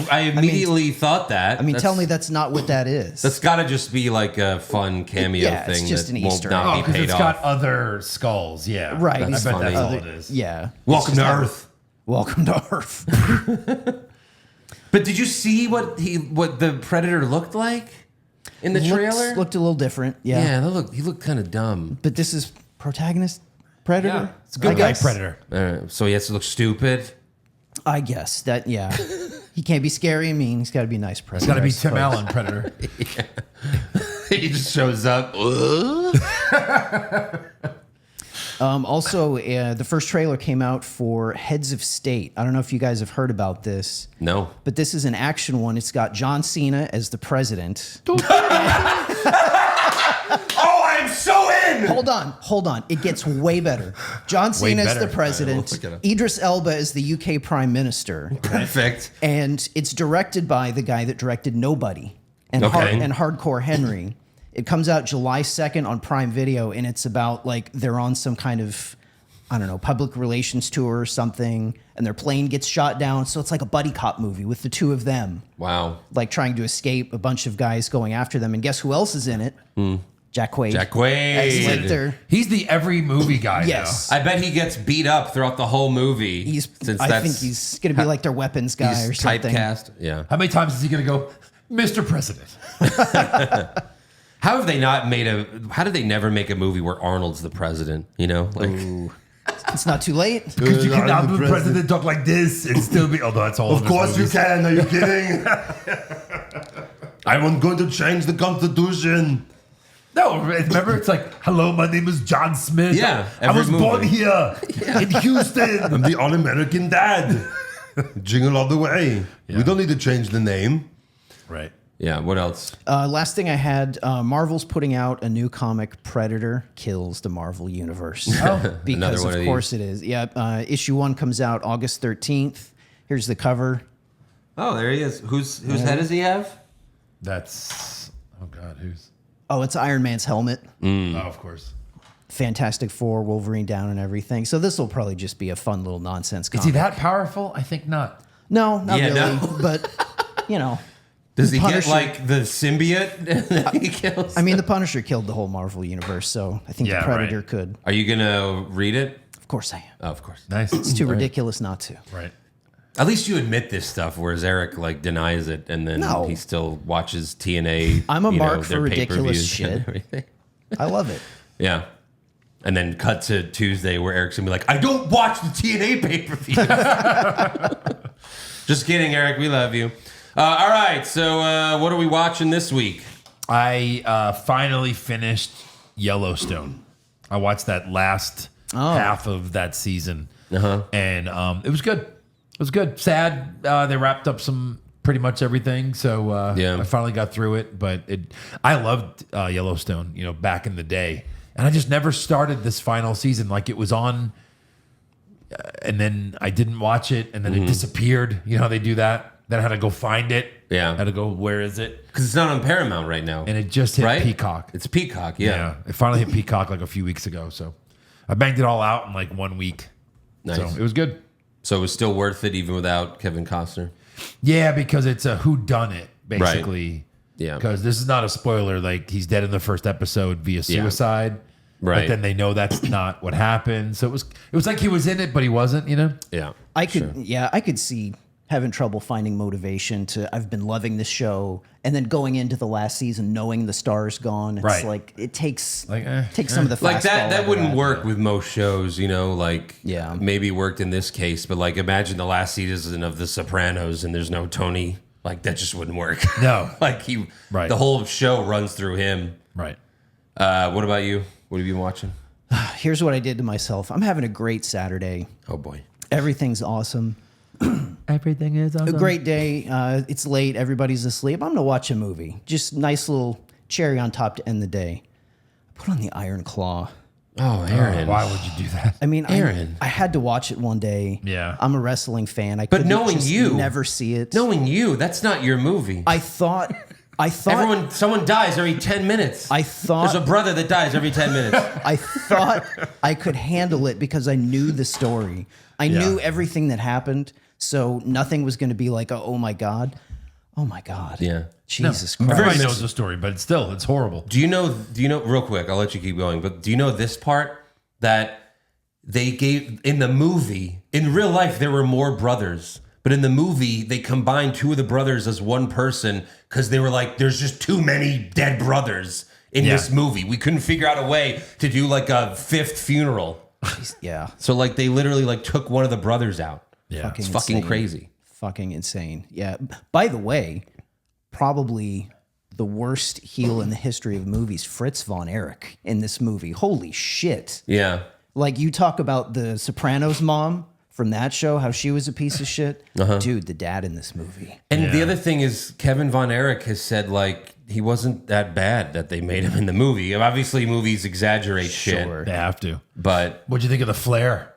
Speaker 4: not,
Speaker 3: I immediately thought that.
Speaker 4: tell me that's not what that is.
Speaker 3: That's got to just be like a fun cameo
Speaker 4: Yeah, it's
Speaker 3: thing
Speaker 4: just
Speaker 3: that
Speaker 4: an
Speaker 3: won't
Speaker 4: Easter
Speaker 3: not
Speaker 5: Oh,
Speaker 3: be
Speaker 5: because
Speaker 3: paid
Speaker 5: it's
Speaker 3: off.
Speaker 5: got other skulls. Yeah.
Speaker 4: Right.
Speaker 5: I
Speaker 3: That's
Speaker 5: bet
Speaker 3: funny.
Speaker 5: that's all it is.
Speaker 4: Yeah.
Speaker 3: Welcome
Speaker 4: It's
Speaker 3: to
Speaker 4: just
Speaker 3: Earth.
Speaker 4: Welcome to Earth.
Speaker 3: But did you see what the Predator looked like in the trailer?
Speaker 4: Looked a little different. Yeah.
Speaker 3: Yeah, he looked kind of dumb.
Speaker 4: But this is protagonist Predator.
Speaker 5: Yeah, it's a good
Speaker 4: I
Speaker 5: guy
Speaker 4: guess.
Speaker 5: Predator.
Speaker 3: So he has to look stupid.
Speaker 4: I guess that. Yeah. He can't be scary and mean. He's got to be a nice Predator.
Speaker 5: It's got to
Speaker 4: I
Speaker 5: be Tim
Speaker 4: suppose.
Speaker 5: Allen Predator.
Speaker 3: He just shows up.
Speaker 4: Also, the first trailer came out for Heads of State. I don't know if you guys have heard about this,
Speaker 3: No.
Speaker 4: but this is an action one. It's got John Cena as the president.
Speaker 3: Oh, I'm so in.
Speaker 4: Hold on. It gets way better. John Cena as
Speaker 5: better.
Speaker 4: the president.
Speaker 3: look it up.
Speaker 4: Idris Elba as the UK prime minister.
Speaker 3: Perfect.
Speaker 4: And it's directed by the guy that directed Nobody and,
Speaker 3: Okay.
Speaker 4: and Hardcore Henry. It comes out July 2nd on Prime Video, and it's about like they're on some kind of, I don't know, public relations tour or something, and their plane gets shot down. So it's like a buddy cop movie with the two of them,
Speaker 3: Wow.
Speaker 4: like trying to escape a bunch of guys going after them. And guess who else is in it? Jack Quaid.
Speaker 3: Jack Quaid.
Speaker 4: As Lecter.
Speaker 5: He's the every movie guy.
Speaker 4: Yes.
Speaker 3: I bet he gets beat up throughout the whole movie.
Speaker 4: I think he's going to be like their weapons guy
Speaker 3: he's
Speaker 4: or something.
Speaker 3: typecast. Yeah.
Speaker 5: Now. How many times is he going to go, Mr. President?
Speaker 3: How have they not made how did they never make a movie where Arnold's the president? You know, like
Speaker 4: It's not too late.
Speaker 5: Because you
Speaker 6: I'm
Speaker 5: cannot
Speaker 6: the
Speaker 5: be president talk like this and still be. Although that's all.
Speaker 6: Of course you can. Are you kidding? I'm going to change the Constitution.
Speaker 5: No, remember it's like, hello, my name is John Smith.
Speaker 3: Yeah,
Speaker 5: I
Speaker 3: every
Speaker 5: was born
Speaker 3: movie.
Speaker 5: here in Houston.
Speaker 6: I'm the all-American dad. Jingle all the way. We don't need to change the name.
Speaker 5: Right.
Speaker 3: yeah. What else?
Speaker 4: Last thing I had, Marvel's putting out a new comic, Predator Kills the Marvel Universe.
Speaker 3: Another
Speaker 4: Because
Speaker 3: one
Speaker 4: of
Speaker 3: of
Speaker 4: course it is. Yeah, issue 1 comes out August 13th. Here's the cover.
Speaker 3: Oh, there he is. Whose head does he have?
Speaker 5: That's. Oh, God, who's.
Speaker 4: Oh, it's Iron Man's helmet.
Speaker 5: Oh, of course.
Speaker 4: Fantastic Four, Wolverine down and everything. So this will probably just be a fun little nonsense
Speaker 5: Is
Speaker 4: comic.
Speaker 5: he that powerful? I think not.
Speaker 4: No, not
Speaker 3: Yeah,
Speaker 4: really.
Speaker 3: no.
Speaker 4: But, you know.
Speaker 3: Does he
Speaker 4: Punisher-
Speaker 3: get like the symbiote that he kills?
Speaker 4: I mean, the Punisher killed the whole Marvel Universe, so I think
Speaker 5: Yeah,
Speaker 4: the Predator
Speaker 5: right.
Speaker 4: could.
Speaker 3: Are you gonna read it?
Speaker 4: Of course I am.
Speaker 3: Oh, of course.
Speaker 5: Nice.
Speaker 4: It's too ridiculous not to.
Speaker 5: Right.
Speaker 3: At least you admit this stuff, whereas Eric like denies it, and then
Speaker 4: No.
Speaker 3: he still watches TNA.
Speaker 4: I'm a
Speaker 3: you know,
Speaker 4: mark for
Speaker 3: their
Speaker 4: ridiculous
Speaker 3: pay-per-views and
Speaker 4: shit.
Speaker 3: everything.
Speaker 4: I love it.
Speaker 3: Yeah. And then cut to Tuesday where Eric's gonna be like, I don't watch the TNA pay-per-view. Just kidding, Eric. We love you. All right. So what are we watching this week?
Speaker 5: I finally finished Yellowstone. I watched that last half of that season, and it was good. It was good. Sad. They wrapped up pretty much everything, so
Speaker 3: Yeah.
Speaker 5: I finally got through it. But I loved Yellowstone, back in the day, and I just never started this final season. Like it was on, and then I didn't watch it, and then it disappeared. You know how they do that. Then I had to go find it.
Speaker 3: Yeah.
Speaker 5: I had to go. Where is it?
Speaker 3: Because it's not on Paramount right now.
Speaker 5: And it just hit
Speaker 3: right?
Speaker 5: Peacock.
Speaker 3: It's Peacock. Yeah.
Speaker 5: It finally hit Peacock like a few weeks ago. So I banged it all out in like 1 week.
Speaker 3: Nice.
Speaker 5: So it was good.
Speaker 3: So it was still worth it even without Kevin Costner.
Speaker 5: Yeah, because it's a whodunit, basically.
Speaker 3: Yeah.
Speaker 5: Because this is not a spoiler. Like he's dead in the first episode via suicide.
Speaker 3: Right.
Speaker 5: But then they know that's not what happened. So it was like he was in it, but he wasn't,
Speaker 3: Yeah.
Speaker 4: I could see having trouble finding motivation I've been loving this show, and then going into the last season knowing the star's gone. It's
Speaker 5: Right.
Speaker 4: like it takes some of the
Speaker 3: Like that
Speaker 4: fastball
Speaker 3: wouldn't
Speaker 4: out of
Speaker 3: work
Speaker 4: it.
Speaker 3: with most shows, like
Speaker 4: Yeah.
Speaker 3: maybe worked in this case, but like imagine the last season of The Sopranos and there's no Tony, like that just wouldn't work.
Speaker 5: No.
Speaker 3: Like
Speaker 5: Right.
Speaker 3: the whole show runs through him.
Speaker 5: Right.
Speaker 3: What about you? What have you been watching?
Speaker 4: Here's what I did to myself. I'm having a great Saturday.
Speaker 3: Oh boy.
Speaker 4: Everything's awesome.
Speaker 5: Everything is awesome.
Speaker 4: A great day. It's late. Everybody's asleep. I'm gonna watch a movie. Just nice little cherry on top to end the day. I put on the Iron Claw.
Speaker 3: Oh, Aaron.
Speaker 5: Why would you do that?
Speaker 4: I mean,
Speaker 3: Aaron.
Speaker 4: I had to watch it one day.
Speaker 5: Yeah.
Speaker 4: I'm a wrestling fan. I
Speaker 3: But
Speaker 4: couldn't
Speaker 3: knowing
Speaker 4: just
Speaker 3: you-
Speaker 4: never see it.
Speaker 3: Knowing you, that's not your movie.
Speaker 4: I thought
Speaker 3: Someone dies every 10 minutes.
Speaker 4: I thought-
Speaker 3: There's a brother that dies every 10 minutes.
Speaker 4: I thought I could handle it because I knew the story. I knew everything that happened, so nothing was going to be like, oh my god, oh my god.
Speaker 3: Yeah.
Speaker 4: Jesus
Speaker 5: Everybody
Speaker 4: Christ.
Speaker 5: knows the story, but it's horrible.
Speaker 3: Do you know, real quick, I'll let you keep going, but do you know this part that they gave in the movie, in real life, there were more brothers. But in the movie, they combined two of the brothers as one person because they were like, there's just too many dead brothers in this movie. We couldn't figure out a way to do like a fifth funeral.
Speaker 4: Yeah.
Speaker 3: So like they literally like took one of the brothers out.
Speaker 5: Yeah.
Speaker 3: It's fucking
Speaker 4: insane.
Speaker 3: crazy.
Speaker 4: Fucking insane. Yeah. By the way, probably the worst heel in the history of movies, Fritz von Erich in this movie. Holy shit.
Speaker 3: Yeah.
Speaker 4: Like you talk about the Sopranos mom from that show, how she was a piece of shit. Dude, the dad in this movie.
Speaker 3: And the other thing is Kevin Von Erich has said like he wasn't that bad that they made him in the movie. Obviously movies exaggerate shit,
Speaker 5: They have to.
Speaker 3: but
Speaker 5: What'd you think of the Flair?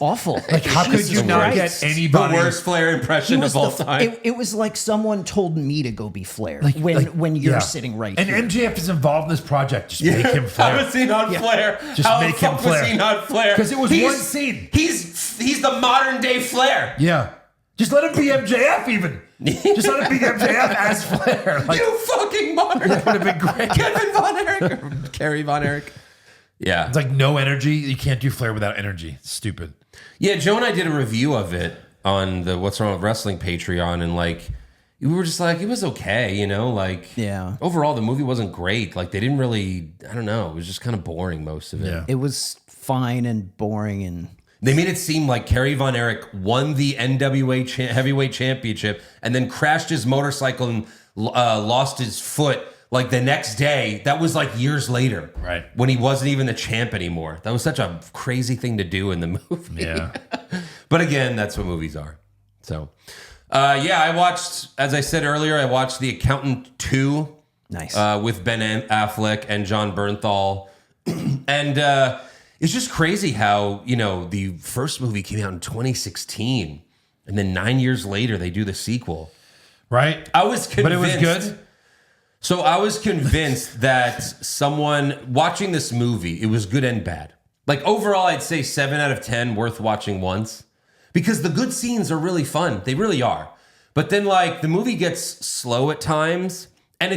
Speaker 4: Awful.
Speaker 5: Like, how could you not
Speaker 4: Christ.
Speaker 5: get
Speaker 3: the
Speaker 5: anybody?
Speaker 3: worst Flair
Speaker 4: He
Speaker 3: impression
Speaker 4: was
Speaker 3: of all
Speaker 4: the-
Speaker 3: time.
Speaker 4: It was like someone told me to go be Flair when you're
Speaker 5: yeah.
Speaker 4: sitting right
Speaker 5: and
Speaker 4: here.
Speaker 5: MJF is involved in this project. Just make him Flair.
Speaker 3: How was he not Flair?
Speaker 5: Just
Speaker 3: How
Speaker 5: make
Speaker 3: the
Speaker 5: him
Speaker 3: fuck was
Speaker 5: Flair.
Speaker 3: he not Flair?
Speaker 5: 'Cause it was
Speaker 3: He's-
Speaker 5: one scene.
Speaker 3: He's the modern day Flair.
Speaker 5: Yeah. Just let him be MJF even. Just let him be MJF as Flair. Like,
Speaker 3: You fucking modern.
Speaker 5: that would have been great.
Speaker 3: Kevin Von Erich or Kerry Von Erich. Yeah.
Speaker 5: It's like no energy. You can't do Flair without energy. It's stupid.
Speaker 3: Yeah, Joe and I did a review of it on the What's Wrong with Wrestling Patreon, and like we were just like, it was okay, you know, like
Speaker 4: Yeah.
Speaker 3: overall the movie wasn't great. Like they didn't really, I don't know, it was just kind of boring most of it.
Speaker 5: Yeah.
Speaker 4: It was fine and boring and
Speaker 3: They made it seem like Kerry Von Erich won the NWA heavyweight championship and then crashed his motorcycle and lost his foot like the next day. That was like years later.
Speaker 5: Right.
Speaker 3: When he wasn't even the champ anymore. That was such a crazy thing to do in the movie.
Speaker 5: Yeah.
Speaker 3: But again, that's what movies are. So, yeah, I watched, as I said earlier, I watched The Accountant 2
Speaker 4: nice.
Speaker 3: with Ben Affleck and John Bernthal. And it's just crazy how, you know, the first movie came out in 2016. And then 9 years later, they do the sequel.
Speaker 5: Right?
Speaker 3: I was convinced.
Speaker 5: But it was good?
Speaker 3: So I was convinced that someone watching this movie, it was good and bad. Like overall, I'd say 7 out of 10 worth watching once because the good scenes are really fun. They really are. But then like the movie gets slow at times and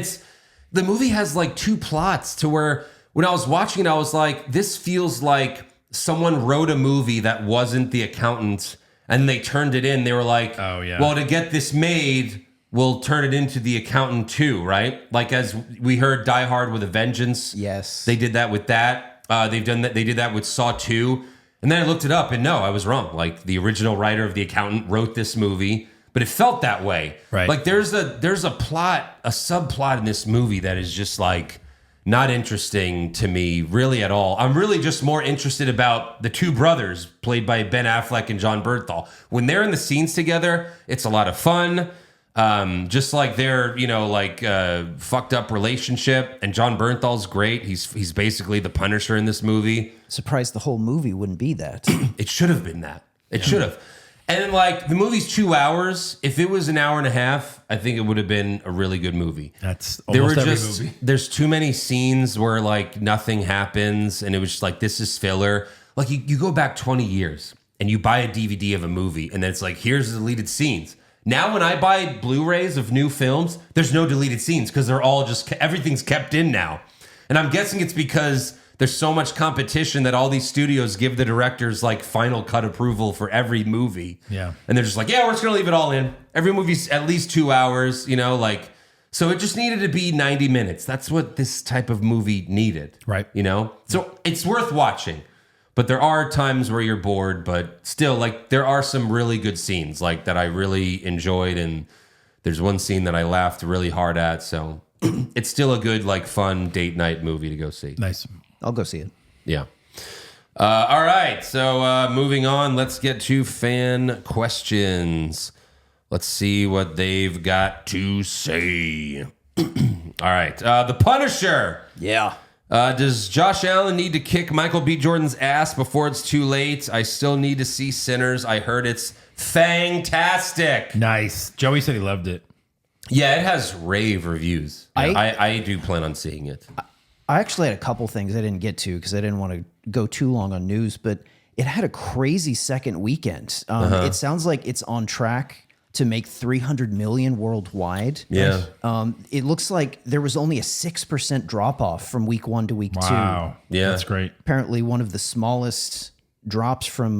Speaker 3: the movie has like two plots to where when I was watching it, I was like, this feels like someone wrote a movie that wasn't The Accountant and they turned it in. They were like,
Speaker 5: Oh, yeah.
Speaker 3: well, to get this made, we'll turn it into The Accountant 2, right? Like as we heard Die Hard with a Vengeance.
Speaker 4: Yes.
Speaker 3: They did that with that. They've done that. They did that with Saw 2. And then I looked it up and no, I was wrong. Like the original writer of The Accountant wrote this movie, but it felt that way.
Speaker 5: Right.
Speaker 3: Like there's a plot, a subplot in this movie that is just like not interesting to me really at all. I'm really just more interested about the two brothers played by Ben Affleck and John Bernthal. When they're in the scenes together, it's a lot of fun. Just like their, you know, like fucked up relationship, and John Bernthal's great. He's basically the Punisher in this movie.
Speaker 4: Surprised the whole movie wouldn't be that.
Speaker 3: It should have been that. It should have. And then, like the movie's 2 hours. If it was an hour and a half, I think it would have been a really good movie.
Speaker 5: That's
Speaker 3: There were
Speaker 5: almost every
Speaker 3: just
Speaker 5: movie.
Speaker 3: there's too many scenes where like nothing happens, and it was just like this is filler. Like you go back 20 years and you buy a DVD of a movie, and then it's like here's the deleted scenes. Now, when I buy Blu-rays of new films, there's no deleted scenes because they're all just everything's kept in now. And I'm guessing it's because there's so much competition that all these studios give the directors like final cut approval for every movie.
Speaker 5: Yeah.
Speaker 3: And they're just like, yeah, we're just going to leave it all in. Every movie's at least 2 hours, you know, like, so it just needed to be 90 minutes. That's what this type of movie needed.
Speaker 5: Right.
Speaker 3: You know? So it's worth watching. But there are times where you're bored, but still, like, there are some really good scenes, like, that I really enjoyed. And there's one scene that I laughed really hard at. So it's still a good, like, fun date night movie to go see.
Speaker 5: Nice.
Speaker 4: I'll go see it.
Speaker 3: Yeah. All right. So moving on, let's get to fan questions. Let's see what they've got to say. All right. The Punisher.
Speaker 4: Yeah.
Speaker 3: Does Josh Allen need to kick Michael B. Jordan's ass before it's too late? I still need to see Sinners. I heard it's fantastic.
Speaker 5: Nice. Joey said he loved it.
Speaker 3: Yeah, it has rave reviews.
Speaker 4: I-
Speaker 3: I do plan on seeing it.
Speaker 4: I actually had a couple things I didn't get to because I didn't want to go too long on news, but it had a crazy second weekend. It sounds like it's on track to make 300 million worldwide.
Speaker 3: Yeah.
Speaker 4: It looks like there was only a 6% drop off from week 1 to week 2.
Speaker 5: Wow.
Speaker 3: Yeah.
Speaker 5: That's great.
Speaker 4: Apparently, one of the smallest drops from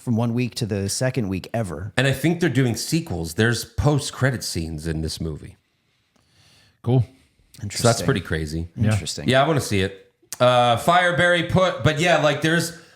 Speaker 4: 1 week to the second week ever.
Speaker 3: And I think they're doing sequels. There's post-credit scenes in this movie.
Speaker 5: Cool.
Speaker 4: Interesting.
Speaker 3: So that's pretty crazy.
Speaker 4: Interesting.
Speaker 3: Yeah, I want to see it. Fireberry but yeah, like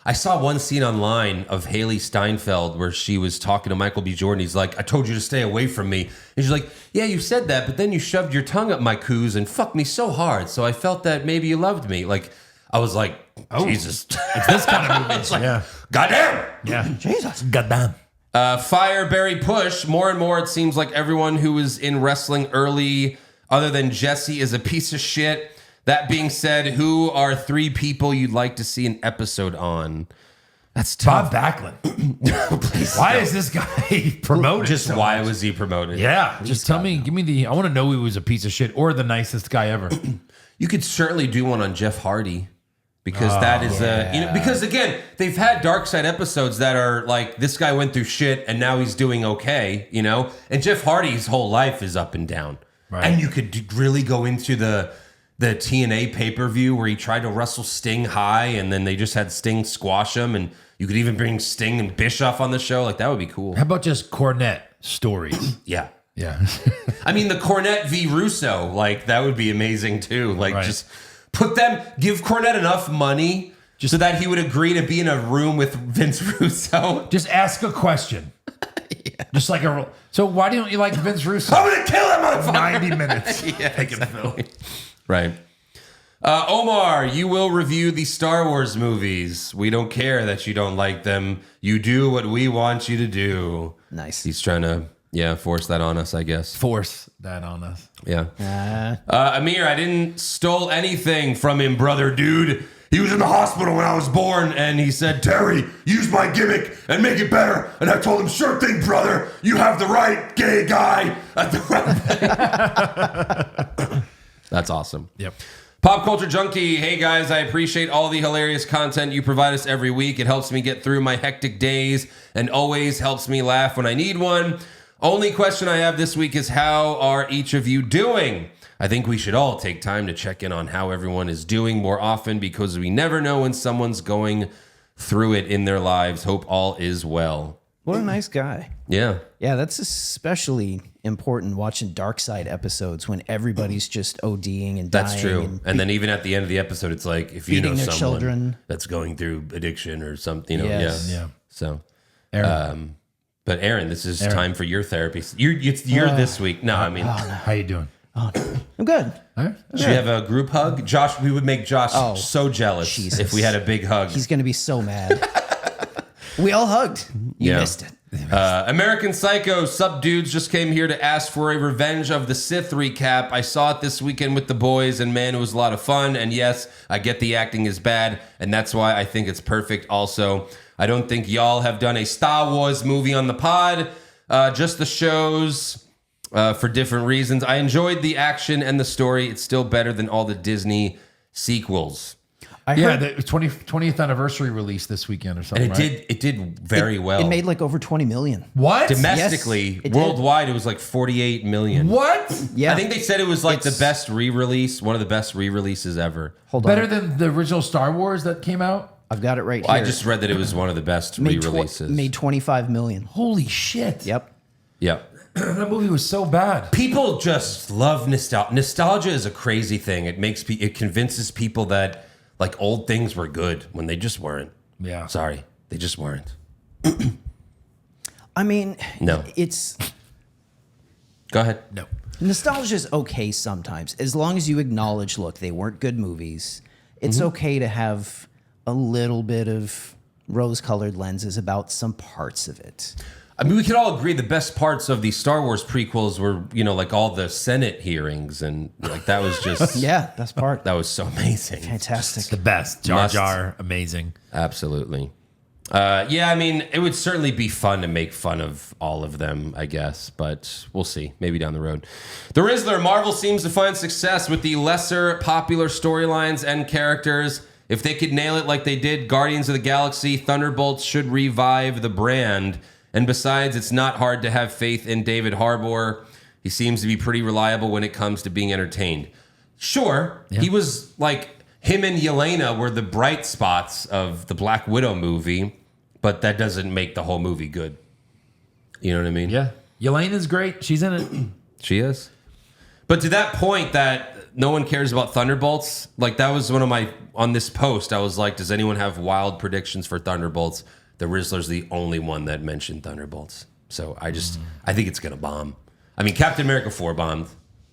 Speaker 3: I saw one scene online of Haley Steinfeld where she was talking to Michael B. Jordan. He's like, I told you to stay away from me. And she's like, yeah, you said that, but then you shoved your tongue up my coos and fucked me so hard. So I felt that maybe you loved me. Like, I was like, oh, Jesus.
Speaker 5: It's this kind of movie. Yeah.
Speaker 3: Goddamn.
Speaker 5: Yeah.
Speaker 4: Jesus.
Speaker 5: Goddamn.
Speaker 3: Fireberry push. More and more, it seems like everyone who was in wrestling early, other than Jesse, is a piece of shit. That being said, who are 3 people you'd like to see an episode on? That's tough.
Speaker 5: Bob Backlund. Why is this guy promoted?
Speaker 3: Just
Speaker 5: so
Speaker 3: why
Speaker 5: much?
Speaker 3: was he promoted?
Speaker 5: Yeah. Just tell me, give me I want to know he was a piece of shit or the nicest guy ever.
Speaker 3: You could certainly do one on Jeff Hardy. Because that is because again, they've had Dark Side episodes that are like, this guy went through shit and now he's doing okay, And Jeff Hardy's whole life is up and down.
Speaker 5: Right.
Speaker 3: And you could really go into the TNA pay-per-view where he tried to wrestle Sting high and then they just had Sting squash him, and you could even bring Sting and Bischoff on the show. Like, that would be cool.
Speaker 5: How about just Cornette stories?
Speaker 3: Yeah.
Speaker 5: Yeah.
Speaker 3: I mean, the Cornette v. Russo, like, that would be amazing too. Like,
Speaker 5: Right.
Speaker 3: just give Cornette enough money so that he would agree to be in a room with Vince Russo.
Speaker 5: Just ask a question. Just like so why don't you like Vince Russo?
Speaker 3: I'm gonna kill him, motherfucker.
Speaker 5: 90 minutes.
Speaker 3: Yeah, exactly. Right. Omar, you will review the Star Wars movies. We don't care that you don't like them. You do what we want you to do.
Speaker 4: Nice.
Speaker 3: He's trying to, force that on us, I guess.
Speaker 5: Force that on us.
Speaker 3: Yeah. Amir, I didn't stole anything from him, brother, dude. He was in the hospital when I was born, and he said, Terry, use my gimmick and make it better. And I told him, sure thing, brother. You have the right, gay guy. That's awesome.
Speaker 5: Yep.
Speaker 3: Pop Culture Junkie, hey guys, I appreciate all the hilarious content you provide us every week. It helps me get through my hectic days and always helps me laugh when I need one. Only question I have this week is, how are each of you doing? I think we should all take time to check in on how everyone is doing more often, because we never know when someone's going through it in their lives. Hope all is well.
Speaker 4: What a nice guy.
Speaker 3: Yeah.
Speaker 4: Yeah, that's especially important watching Dark Side episodes when everybody's just ODing and dying.
Speaker 3: That's true. And then even at the end of the episode, it's like, if you know
Speaker 4: feeding their
Speaker 3: someone
Speaker 4: children.
Speaker 3: that's going through addiction or something,
Speaker 4: Yes.
Speaker 3: yeah.
Speaker 5: Yeah.
Speaker 3: So,
Speaker 5: Aaron,
Speaker 3: but Aaron, this is time for your therapy. You're this week. No, I mean,
Speaker 5: how you doing?
Speaker 4: I'm good.
Speaker 5: All right.
Speaker 3: should we have a group hug? Josh, we would make Josh so jealous
Speaker 4: Jesus.
Speaker 3: if we had a big hug.
Speaker 4: He's going to be so mad. We all hugged. You
Speaker 3: Yeah.
Speaker 4: missed it.
Speaker 3: American Psycho, sup dudes, just came here to ask for a Revenge of the Sith recap. I saw it this weekend with the boys, and man, it was a lot of fun. And yes, I get the acting is bad, and that's why I think it's perfect. Also, I don't think y'all have done a Star Wars movie on the pod, just the shows for different reasons. I enjoyed the action and the story. It's still better than all the Disney sequels.
Speaker 4: I
Speaker 5: Yeah,
Speaker 4: heard
Speaker 5: the 20th anniversary release this weekend or something.
Speaker 3: And
Speaker 5: right?
Speaker 3: it did very well.
Speaker 4: It made like over 20 million.
Speaker 5: What?
Speaker 3: Domestically,
Speaker 4: Yes, it did.
Speaker 3: worldwide, it was like 48 million.
Speaker 5: What?
Speaker 4: Yeah.
Speaker 3: I think they said it was like the
Speaker 4: It's-
Speaker 3: best re-release, one of the best re-releases ever.
Speaker 4: Hold
Speaker 5: Better
Speaker 4: on.
Speaker 5: than the original Star Wars that came out?
Speaker 4: I've got it right
Speaker 3: I
Speaker 4: here.
Speaker 3: just read that it was one of the best
Speaker 4: made,
Speaker 3: re-releases.
Speaker 4: made 25 million.
Speaker 5: Holy shit.
Speaker 4: Yep.
Speaker 3: Yeah.
Speaker 5: That movie was so bad.
Speaker 3: People just love nostalgia. Nostalgia is a crazy thing. It convinces people that like old things were good when they just weren't.
Speaker 5: Yeah.
Speaker 3: Sorry, they just weren't.
Speaker 4: I mean,
Speaker 3: No.
Speaker 4: it's
Speaker 3: Go ahead.
Speaker 5: No.
Speaker 4: nostalgia is okay sometimes as long as you acknowledge, look, they weren't good movies. It's okay to have a little bit of rose-colored lenses about some parts of it.
Speaker 3: I mean, we could all agree the best parts of the Star Wars prequels were, like all the Senate hearings, and like that was just
Speaker 4: Yeah, that's part.
Speaker 3: that was so amazing.
Speaker 4: Fantastic.
Speaker 5: The best. Jar
Speaker 3: Must.
Speaker 5: Jar, amazing.
Speaker 3: Absolutely. Yeah, I mean, it would certainly be fun to make fun of all of them, I guess, but we'll see. Maybe down the road. The Rizzler, Marvel seems to find success with the lesser popular storylines and characters. If they could nail it like they did Guardians of the Galaxy, Thunderbolts should revive the brand. And besides, it's not hard to have faith in David Harbour. He seems to be pretty reliable when it comes to being entertained. Sure, he was like, him and Yelena were the bright spots of the Black Widow movie, but that doesn't make the whole movie good. You know what I mean?
Speaker 5: Yeah. Yelena's great. She's in it.
Speaker 3: She is. But to that point that no one cares about Thunderbolts, like that was one of my, on this post, I was like, does anyone have wild predictions for Thunderbolts? The Rizzler's the only one that mentioned Thunderbolts. So I think it's going to bomb. I mean, Captain America 4 bombed.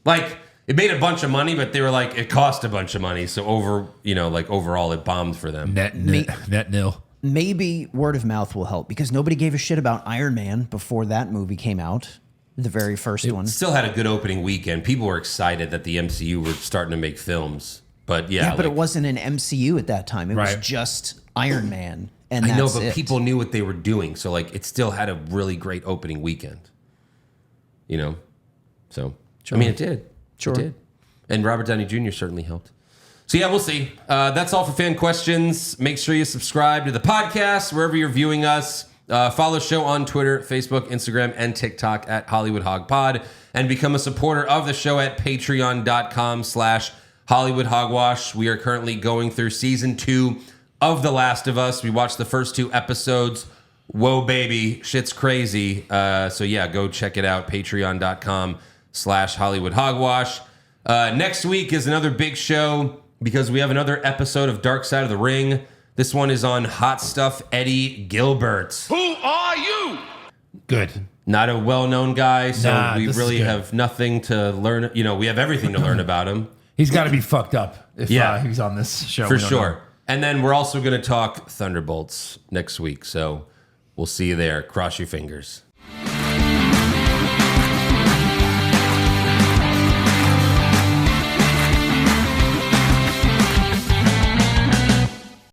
Speaker 3: Like, it made a bunch of money, but they were like, it cost a bunch of money. So overall, it bombed for them.
Speaker 5: Net nil.
Speaker 4: Maybe word of mouth will help because nobody gave a shit about Iron Man before that movie came out, the very first one.
Speaker 3: Still had a good opening weekend. People were excited that the MCU were starting to make films. But
Speaker 4: Yeah, but it wasn't an MCU at that time. It was
Speaker 5: Right.
Speaker 4: just Iron Man. And
Speaker 3: I know,
Speaker 4: that's
Speaker 3: but
Speaker 4: it.
Speaker 3: people knew what they were doing. So, like, it still had a really great opening weekend. You know? So, I mean, it did.
Speaker 4: Sure.
Speaker 3: It did. And Robert Downey Jr. certainly helped. So, yeah, we'll see. That's all for fan questions. Make sure you subscribe to the podcast wherever you're viewing us. Follow the show on Twitter, Facebook, Instagram, and TikTok at Hollywood Hog Pod. And become a supporter of the show at patreon.com/Hollywood Hogwash. We are currently going through season 2 of The Last of Us. We watched the first 2 episodes. Whoa, baby. Shit's crazy. So, yeah, go check it out. Patreon.com/Hollywood Hogwash. Next week is another big show because we have another episode of Dark Side of the Ring. This one is on Hot Stuff Eddie Gilbert.
Speaker 6: Who are you?
Speaker 5: Good.
Speaker 3: Not a well-known guy, so
Speaker 5: Nah,
Speaker 3: we
Speaker 5: this is
Speaker 3: really
Speaker 5: good.
Speaker 3: have nothing to learn. You know, we have everything to learn about him.
Speaker 5: He's got to be fucked up if
Speaker 3: Yeah.
Speaker 5: he's on this show.
Speaker 3: For
Speaker 5: We don't
Speaker 3: sure.
Speaker 5: know.
Speaker 3: And then we're also going to talk Thunderbolts next week, so we'll see you there. Cross your fingers.